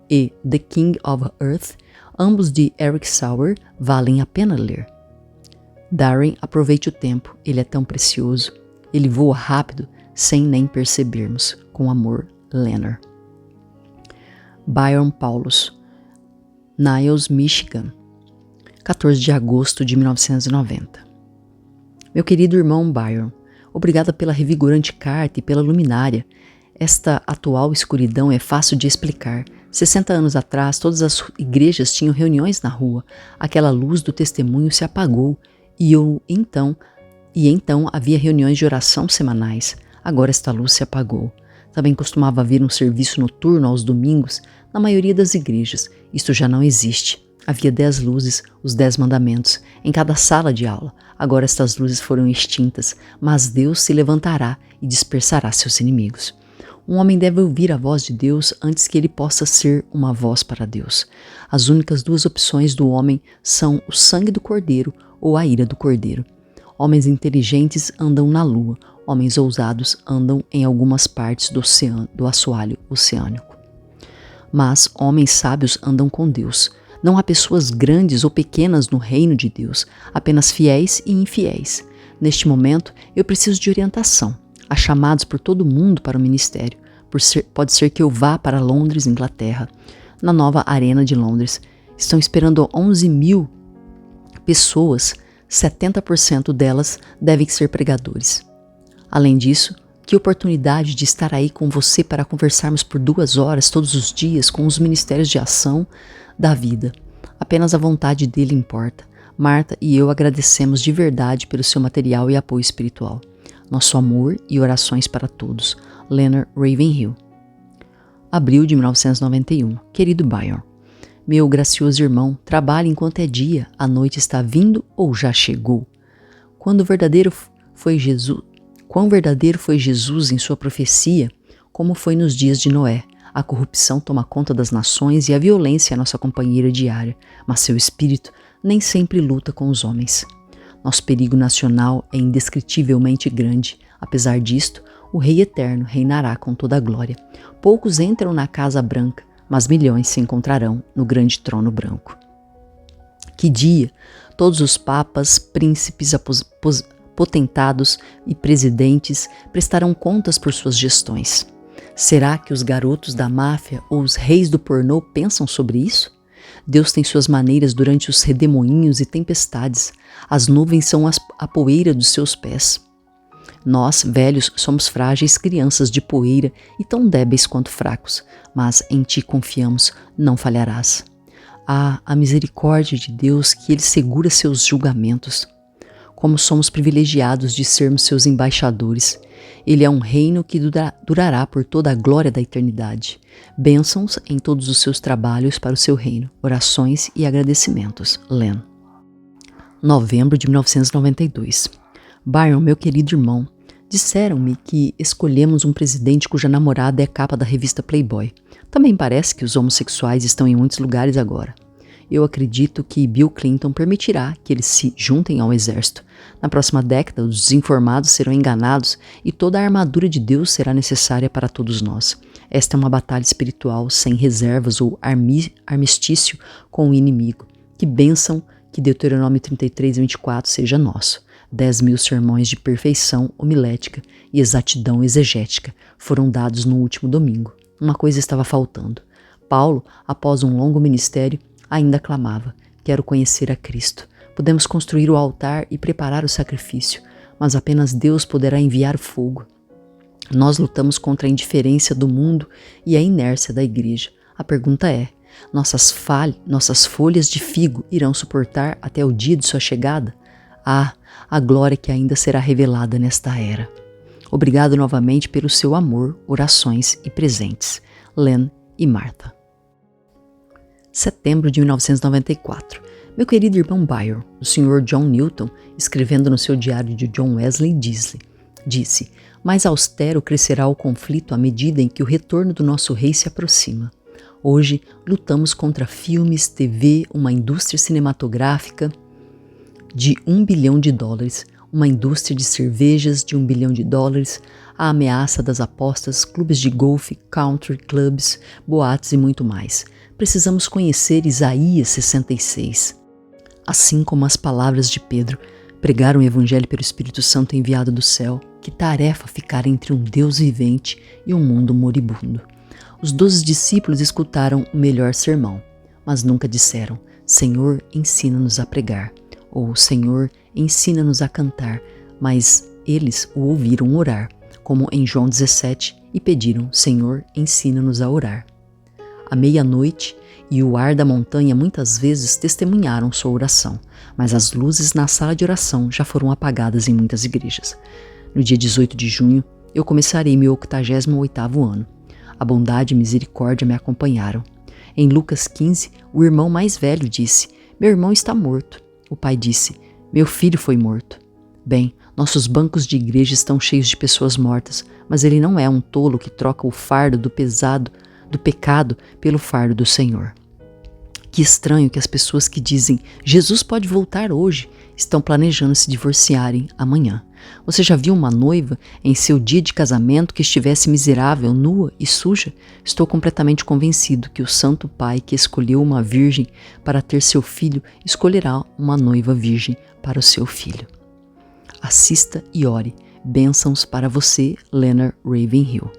e The King of Earth, ambos de Eric Sauer, valem a pena ler. Darren, aproveite o tempo, ele é tão precioso. Ele voa rápido, sem nem percebermos. Com amor, Leonard. Byron Paulus, Niles, Michigan, 14 de agosto de 1990. Meu querido irmão Byron, obrigada pela revigorante carta e pela luminária. Esta atual escuridão é fácil de explicar. 60 anos atrás, todas as igrejas tinham reuniões na rua. Aquela luz do testemunho se apagou e então havia reuniões de oração semanais. Agora esta luz se apagou. Também costumava haver um serviço noturno aos domingos na maioria das igrejas. Isto já não existe. Havia 10 luzes, os 10 mandamentos, em cada sala de aula. Agora estas luzes foram extintas, mas Deus se levantará e dispersará seus inimigos. Um homem deve ouvir a voz de Deus antes que ele possa ser uma voz para Deus. As únicas duas opções do homem são o sangue do cordeiro ou a ira do cordeiro. Homens inteligentes andam na lua, homens ousados andam em algumas partes do assoalho oceânico. Mas homens sábios andam com Deus. Não há pessoas grandes ou pequenas no reino de Deus, apenas fiéis e infiéis. Neste momento, eu preciso de orientação. Há chamados por todo mundo para o ministério. Pode ser que eu vá para Londres, Inglaterra. Na nova Arena de Londres, estão esperando 11.000 pessoas. 70% delas devem ser pregadores. Além disso, que oportunidade de estar aí com você para conversarmos por 2 horas todos os dias com os ministérios de ação da vida. Apenas a vontade dele importa. Marta e eu agradecemos de verdade pelo seu material e apoio espiritual. Nosso amor e orações para todos. Leonard Ravenhill. Abril de 1991. Querido Byron, meu gracioso irmão, trabalhe enquanto é dia, a noite está vindo ou já chegou. Quão verdadeiro foi Jesus em sua profecia, como foi nos dias de Noé. A corrupção toma conta das nações e a violência é nossa companheira diária, mas seu espírito nem sempre luta com os homens. Nosso perigo nacional é indescritivelmente grande. Apesar disto, o Rei Eterno reinará com toda a glória. Poucos entram na Casa Branca, mas milhões se encontrarão no grande trono branco. Que dia! Todos os papas, príncipes, potentados e presidentes prestarão contas por suas gestões. Será que os garotos da máfia ou os reis do pornô pensam sobre isso? Deus tem suas maneiras durante os redemoinhos e tempestades. As nuvens são a poeira dos seus pés. Nós, velhos, somos frágeis crianças de poeira e tão débeis quanto fracos, mas em ti confiamos, não falharás. Ah, a misericórdia de Deus, que Ele segura seus julgamentos. Como somos privilegiados de sermos seus embaixadores. Ele é um reino que durará por toda a glória da eternidade. Bênçãos em todos os seus trabalhos para o seu reino. Orações e agradecimentos. Len. Novembro de 1992. Byron, meu querido irmão, Disseram-me que escolhemos um presidente cuja namorada é capa da revista Playboy. Também parece que os homossexuais estão em muitos lugares agora. Eu acredito que Bill Clinton permitirá que eles se juntem ao exército. Na próxima década, os desinformados serão enganados e toda a armadura de Deus será necessária para todos nós. Esta é uma batalha espiritual sem reservas ou armistício com o inimigo. Que bênção que Deuteronômio 33:24 seja nosso. 10.000 sermões de perfeição homilética e exatidão exegética foram dados no último domingo. Uma coisa estava faltando. Paulo, após um longo ministério, ainda clamava: quero conhecer a Cristo. Podemos construir o altar e preparar o sacrifício, mas apenas Deus poderá enviar fogo. Nós lutamos contra a indiferença do mundo e a inércia da igreja. A pergunta é: nossas folhas de figo irão suportar até o dia de sua chegada? Ah, a glória que ainda será revelada nesta era. Obrigado novamente pelo seu amor, orações e presentes. Len e Martha. Setembro de 1994. Meu querido irmão Byron, o Sr. John Newton, escrevendo no seu diário de John Wesley, disse: mais austero crescerá o conflito à medida em que o retorno do nosso rei se aproxima. Hoje, lutamos contra filmes, TV, uma indústria cinematográfica de $1 bilhão, uma indústria de cervejas de $1 bilhão, a ameaça das apostas, clubes de golfe, country clubs, boates e muito mais. Precisamos conhecer Isaías 66. Assim como as palavras de Pedro, pregar o evangelho pelo Espírito Santo enviado do céu, que tarefa ficar entre um Deus vivente e um mundo moribundo. Os 12 discípulos escutaram o melhor sermão, mas nunca disseram: Senhor, ensina-nos a pregar, ou Senhor, ensina-nos a cantar, mas eles o ouviram orar, como em João 17, e pediram: Senhor, ensina-nos a orar. À meia-noite e o ar da montanha muitas vezes testemunharam sua oração, mas as luzes na sala de oração já foram apagadas em muitas igrejas. No dia 18 de junho, eu começarei meu 88º ano. A bondade e misericórdia me acompanharam. Em Lucas 15, o irmão mais velho disse: meu irmão está morto. O pai disse: meu filho foi morto. Bem, nossos bancos de igreja estão cheios de pessoas mortas, mas ele não é um tolo que troca o fardo do pecado pelo fardo do Senhor. Que estranho que as pessoas que dizem Jesus pode voltar hoje estão planejando se divorciarem amanhã. Você já viu uma noiva em seu dia de casamento que estivesse miserável, nua e suja? Estou completamente convencido que o Santo Pai que escolheu uma virgem para ter seu filho escolherá uma noiva virgem para o seu filho. Assista e ore. Bênçãos para você, Leonard Ravenhill.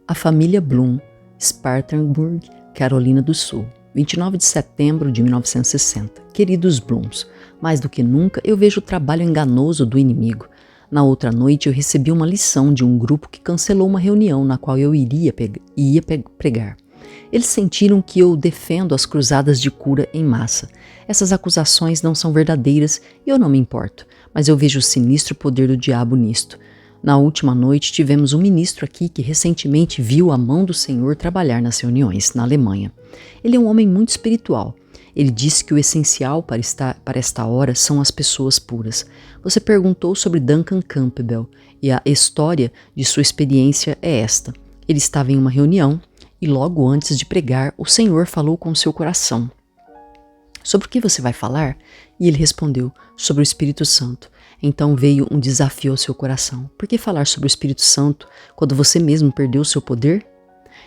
A família Bloom, Spartanburg, Carolina do Sul, 29 de setembro de 1960. Queridos Blooms, mais do que nunca eu vejo o trabalho enganoso do inimigo. Na outra noite eu recebi uma lição de um grupo que cancelou uma reunião na qual eu ia pregar. Eles sentiram que eu defendo as cruzadas de cura em massa. Essas acusações não são verdadeiras e eu não me importo, mas eu vejo o sinistro poder do diabo nisto. Na última noite tivemos um ministro aqui que recentemente viu a mão do Senhor trabalhar nas reuniões na Alemanha. Ele é um homem muito espiritual. Ele disse que o essencial para esta hora são as pessoas puras. Você perguntou sobre Duncan Campbell e a história de sua experiência é esta. Ele estava em uma reunião e logo antes de pregar o Senhor falou com seu coração. Sobre o que você vai falar? E ele respondeu: sobre o Espírito Santo. Então veio um desafio ao seu coração. Por que falar sobre o Espírito Santo quando você mesmo perdeu o seu poder?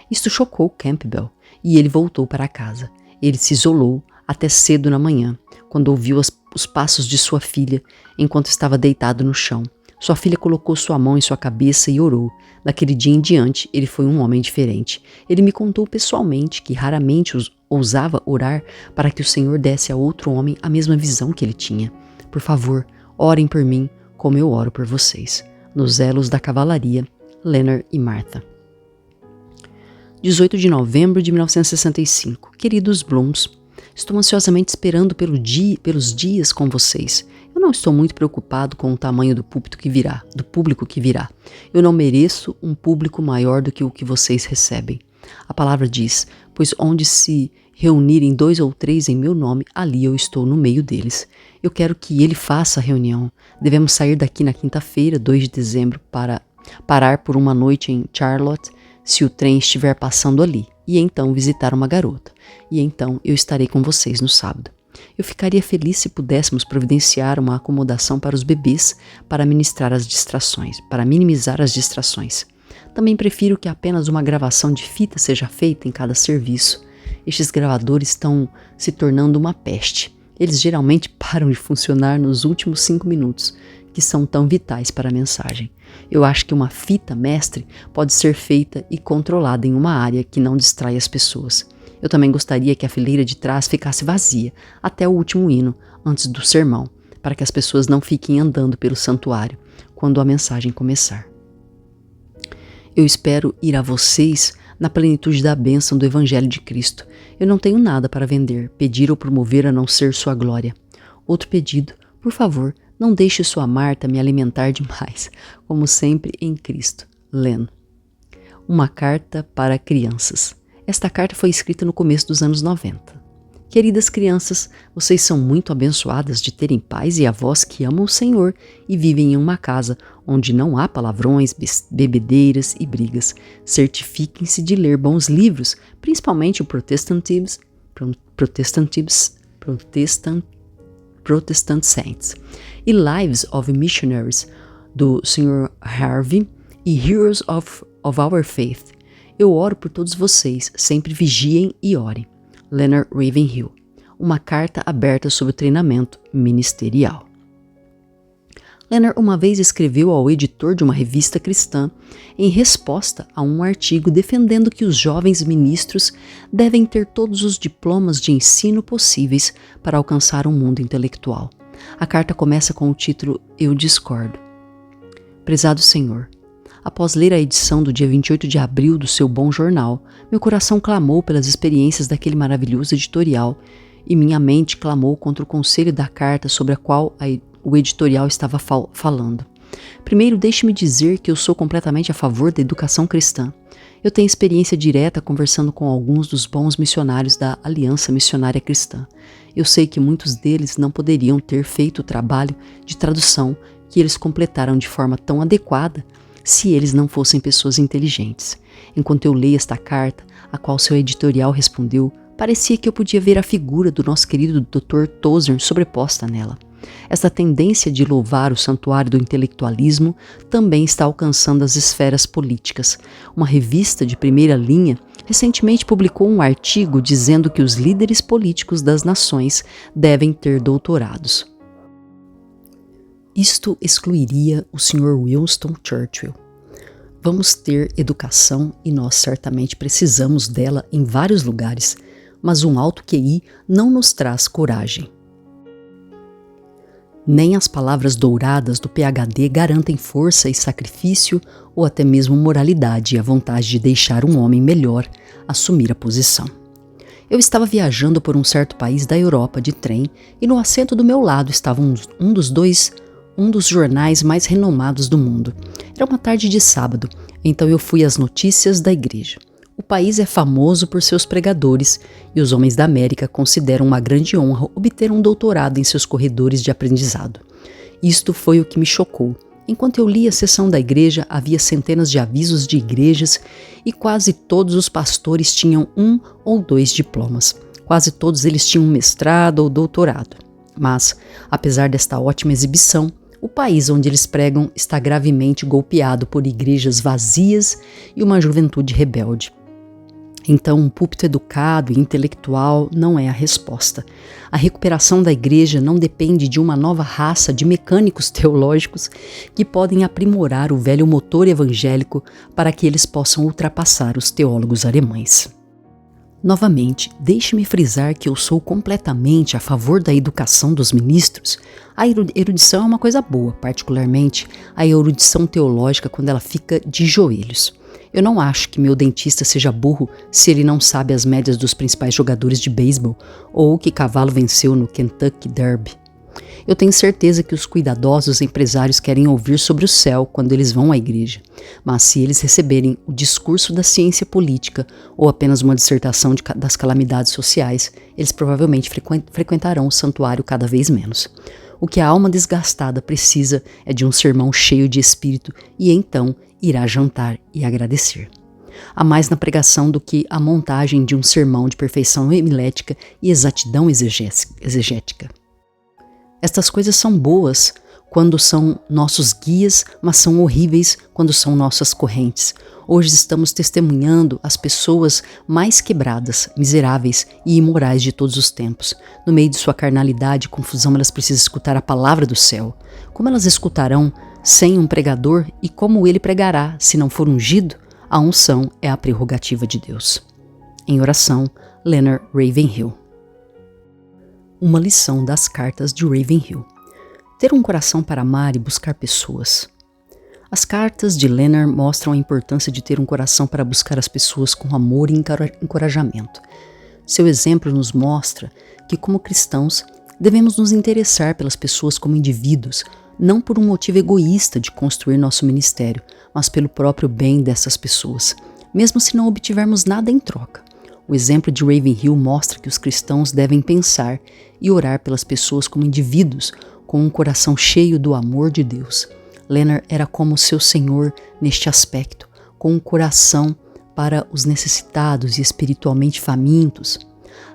Isto chocou Campbell e ele voltou para casa. Ele se isolou até cedo na manhã, quando ouviu os passos de sua filha enquanto estava deitado no chão. Sua filha colocou sua mão em sua cabeça e orou. Daquele dia em diante, ele foi um homem diferente. Ele me contou pessoalmente que raramente ousava orar para que o Senhor desse a outro homem a mesma visão que ele tinha. Por favor, orem por mim como eu oro por vocês. Nos Elos da Cavalaria, Leonard e Martha. 18 de novembro de 1965. Queridos Blooms, estou ansiosamente esperando pelos dias com vocês. Eu não estou muito preocupado com o tamanho do público que virá. Eu não mereço um público maior do que o que vocês recebem. A palavra diz: pois onde se reunirem 2 ou 3 em meu nome, ali eu estou no meio deles. Eu quero que ele faça a reunião. Devemos sair daqui na quinta-feira, 2 de dezembro, para parar por uma noite em Charlotte, se o trem estiver passando ali, e então visitar uma garota. E então eu estarei com vocês no sábado. Eu ficaria feliz se pudéssemos providenciar uma acomodação para os bebês para minimizar as distrações. Também prefiro que apenas uma gravação de fita seja feita em cada serviço. Estes gravadores estão se tornando uma peste. Eles geralmente param de funcionar nos últimos 5 minutos, que são tão vitais para a mensagem. Eu acho que uma fita mestre pode ser feita e controlada em uma área que não distrai as pessoas. Eu também gostaria que a fileira de trás ficasse vazia até o último hino, antes do sermão, para que as pessoas não fiquem andando pelo santuário quando a mensagem começar. Eu espero ir a vocês na plenitude da bênção do Evangelho de Cristo. Eu não tenho nada para vender, pedir ou promover a não ser sua glória. Outro pedido, por favor, não deixe sua Marta me alimentar demais, como sempre em Cristo. Len. Uma carta para crianças. Esta carta foi escrita no começo dos anos 90. Queridas crianças, vocês são muito abençoadas de terem pais e avós que amam o Senhor e vivem em uma casa onde não há palavrões, bebedeiras e brigas. Certifiquem-se de ler bons livros, principalmente o Protestant Saints e Lives of Missionaries, do Sr. Harvey, e Heroes of Our Faith. Eu oro por todos vocês, sempre vigiem e orem. Leonard Ravenhill. Uma carta aberta sobre o treinamento ministerial. Leonard uma vez escreveu ao editor de uma revista cristã em resposta a um artigo defendendo que os jovens ministros devem ter todos os diplomas de ensino possíveis para alcançar um mundo intelectual. A carta começa com o título Eu discordo. Prezado Senhor, após ler a edição do dia 28 de abril do seu bom jornal, meu coração clamou pelas experiências daquele maravilhoso editorial e minha mente clamou contra o conselho da carta sobre a qual o editorial estava falando. Primeiro, deixe-me dizer que eu sou completamente a favor da educação cristã. Eu tenho experiência direta conversando com alguns dos bons missionários da Aliança Missionária Cristã. Eu sei que muitos deles não poderiam ter feito o trabalho de tradução que eles completaram de forma tão adequada se eles não fossem pessoas inteligentes. Enquanto eu leio esta carta, a qual seu editorial respondeu, parecia que eu podia ver a figura do nosso querido Dr. Tozer sobreposta nela. Esta tendência de louvar o santuário do intelectualismo também está alcançando as esferas políticas. Uma revista de primeira linha recentemente publicou um artigo dizendo que os líderes políticos das nações devem ter doutorados. Isto excluiria o Sr. Winston Churchill. Vamos ter educação e nós certamente precisamos dela em vários lugares, mas um alto QI não nos traz coragem. Nem as palavras douradas do PhD garantem força e sacrifício ou até mesmo moralidade e a vontade de deixar um homem melhor assumir a posição. Eu estava viajando por um certo país da Europa de trem e no assento do meu lado estava um dos jornais mais renomados do mundo. Era uma tarde de sábado, então eu fui às notícias da igreja. O país é famoso por seus pregadores e os homens da América consideram uma grande honra obter um doutorado em seus corredores de aprendizado. Isto foi o que me chocou. Enquanto eu lia a seção da igreja, havia centenas de avisos de igrejas e quase todos os pastores tinham 1 ou 2 diplomas. Quase todos eles tinham um mestrado ou doutorado. Mas, apesar desta ótima exibição, o país onde eles pregam está gravemente golpeado por igrejas vazias e uma juventude rebelde. Então, um púlpito educado e intelectual não é a resposta. A recuperação da igreja não depende de uma nova raça de mecânicos teológicos que podem aprimorar o velho motor evangélico para que eles possam ultrapassar os teólogos alemães. Novamente, deixe-me frisar que eu sou completamente a favor da educação dos ministros. A erudição é uma coisa boa, particularmente a erudição teológica quando ela fica de joelhos. Eu não acho que meu dentista seja burro se ele não sabe as médias dos principais jogadores de beisebol ou que cavalo venceu no Kentucky Derby. Eu tenho certeza que os cuidadosos empresários querem ouvir sobre o céu quando eles vão à igreja, mas se eles receberem o discurso da ciência política ou apenas uma dissertação das calamidades sociais, eles provavelmente frequentarão o santuário cada vez menos. O que a alma desgastada precisa é de um sermão cheio de espírito e então irá jantar e agradecer. Há mais na pregação do que a montagem de um sermão de perfeição homilética e exatidão exegética. Estas coisas são boas quando são nossos guias, mas são horríveis quando são nossas correntes. Hoje estamos testemunhando as pessoas mais quebradas, miseráveis e imorais de todos os tempos. No meio de sua carnalidade e confusão, elas precisam escutar a palavra do céu. Como elas escutarão sem um pregador e como ele pregará se não for ungido? A unção é a prerrogativa de Deus. Em oração, Leonard Ravenhill. Uma lição das cartas de Ravenhill. Ter um coração para amar e buscar pessoas. As cartas de Leonard mostram a importância de ter um coração para buscar as pessoas com amor e encorajamento. Seu exemplo nos mostra que, como cristãos, devemos nos interessar pelas pessoas como indivíduos, não por um motivo egoísta de construir nosso ministério, mas pelo próprio bem dessas pessoas, mesmo se não obtivermos nada em troca. O exemplo de Ravenhill mostra que os cristãos devem pensar e orar pelas pessoas como indivíduos, com um coração cheio do amor de Deus. Leonard era como seu Senhor neste aspecto, com um coração para os necessitados e espiritualmente famintos.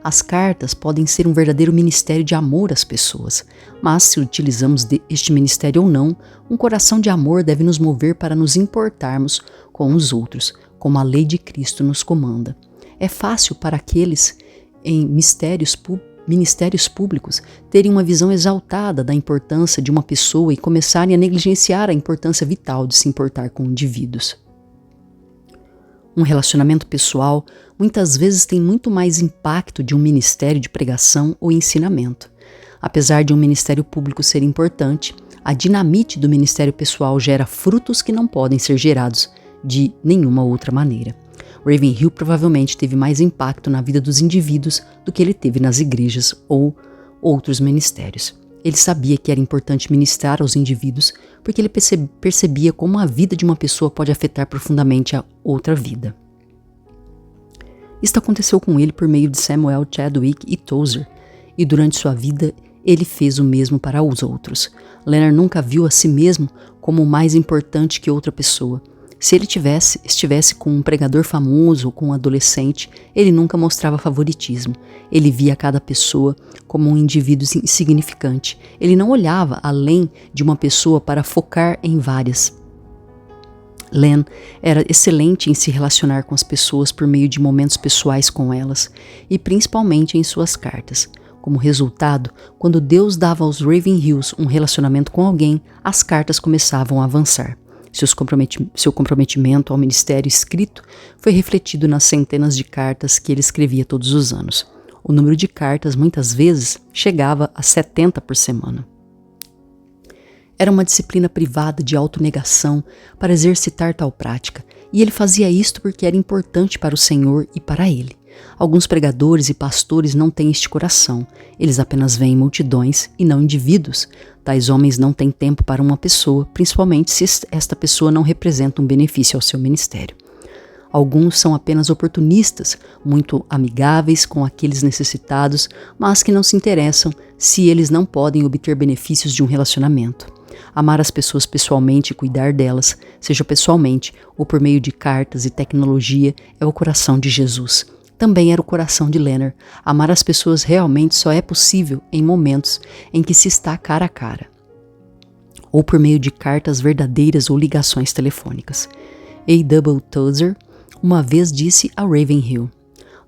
As cartas podem ser um verdadeiro ministério de amor às pessoas, mas se utilizamos este ministério ou não, um coração de amor deve nos mover para nos importarmos com os outros, como a lei de Cristo nos comanda. É fácil para aqueles em ministérios públicos terem uma visão exaltada da importância de uma pessoa e começarem a negligenciar a importância vital de se importar com indivíduos. Um relacionamento pessoal muitas vezes tem muito mais impacto de um ministério de pregação ou ensinamento. Apesar de um ministério público ser importante, a dinamite do ministério pessoal gera frutos que não podem ser gerados de nenhuma outra maneira. Ravenhill provavelmente teve mais impacto na vida dos indivíduos do que ele teve nas igrejas ou outros ministérios. Ele sabia que era importante ministrar aos indivíduos porque ele percebia como a vida de uma pessoa pode afetar profundamente a outra vida. Isto aconteceu com ele por meio de Samuel Chadwick e Tozer, e durante sua vida ele fez o mesmo para os outros. Leonard nunca viu a si mesmo como mais importante que outra pessoa. Se ele estivesse com um pregador famoso ou com um adolescente, ele nunca mostrava favoritismo. Ele via cada pessoa como um indivíduo insignificante. Ele não olhava além de uma pessoa para focar em várias. Len era excelente em se relacionar com as pessoas por meio de momentos pessoais com elas, e principalmente em suas cartas. Como resultado, quando Deus dava aos Ravenhills um relacionamento com alguém, as cartas começavam a avançar. Seu comprometimento ao ministério escrito foi refletido nas centenas de cartas que ele escrevia todos os anos. O número de cartas muitas vezes chegava a 70 por semana. Era uma disciplina privada de autonegação para exercitar tal prática, e ele fazia isto porque era importante para o Senhor e para ele. Alguns pregadores e pastores não têm este coração, eles apenas veem multidões e não indivíduos. Tais homens não têm tempo para uma pessoa, principalmente se esta pessoa não representa um benefício ao seu ministério. Alguns são apenas oportunistas, muito amigáveis com aqueles necessitados, mas que não se interessam se eles não podem obter benefícios de um relacionamento. Amar as pessoas pessoalmente e cuidar delas, seja pessoalmente ou por meio de cartas e tecnologia, é o coração de Jesus. Também era o coração de Leonard. Amar as pessoas realmente só é possível em momentos em que se está cara a cara, ou por meio de cartas verdadeiras ou ligações telefônicas. A.W. Tozer uma vez disse a Ravenhill: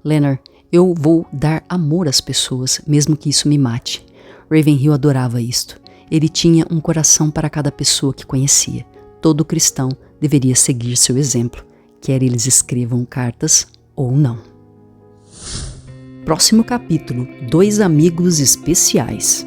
Leonard, eu vou dar amor às pessoas, mesmo que isso me mate. Ravenhill adorava isto. Ele tinha um coração para cada pessoa que conhecia. Todo cristão deveria seguir seu exemplo, quer eles escrevam cartas ou não. Próximo capítulo: 2 amigos especiais.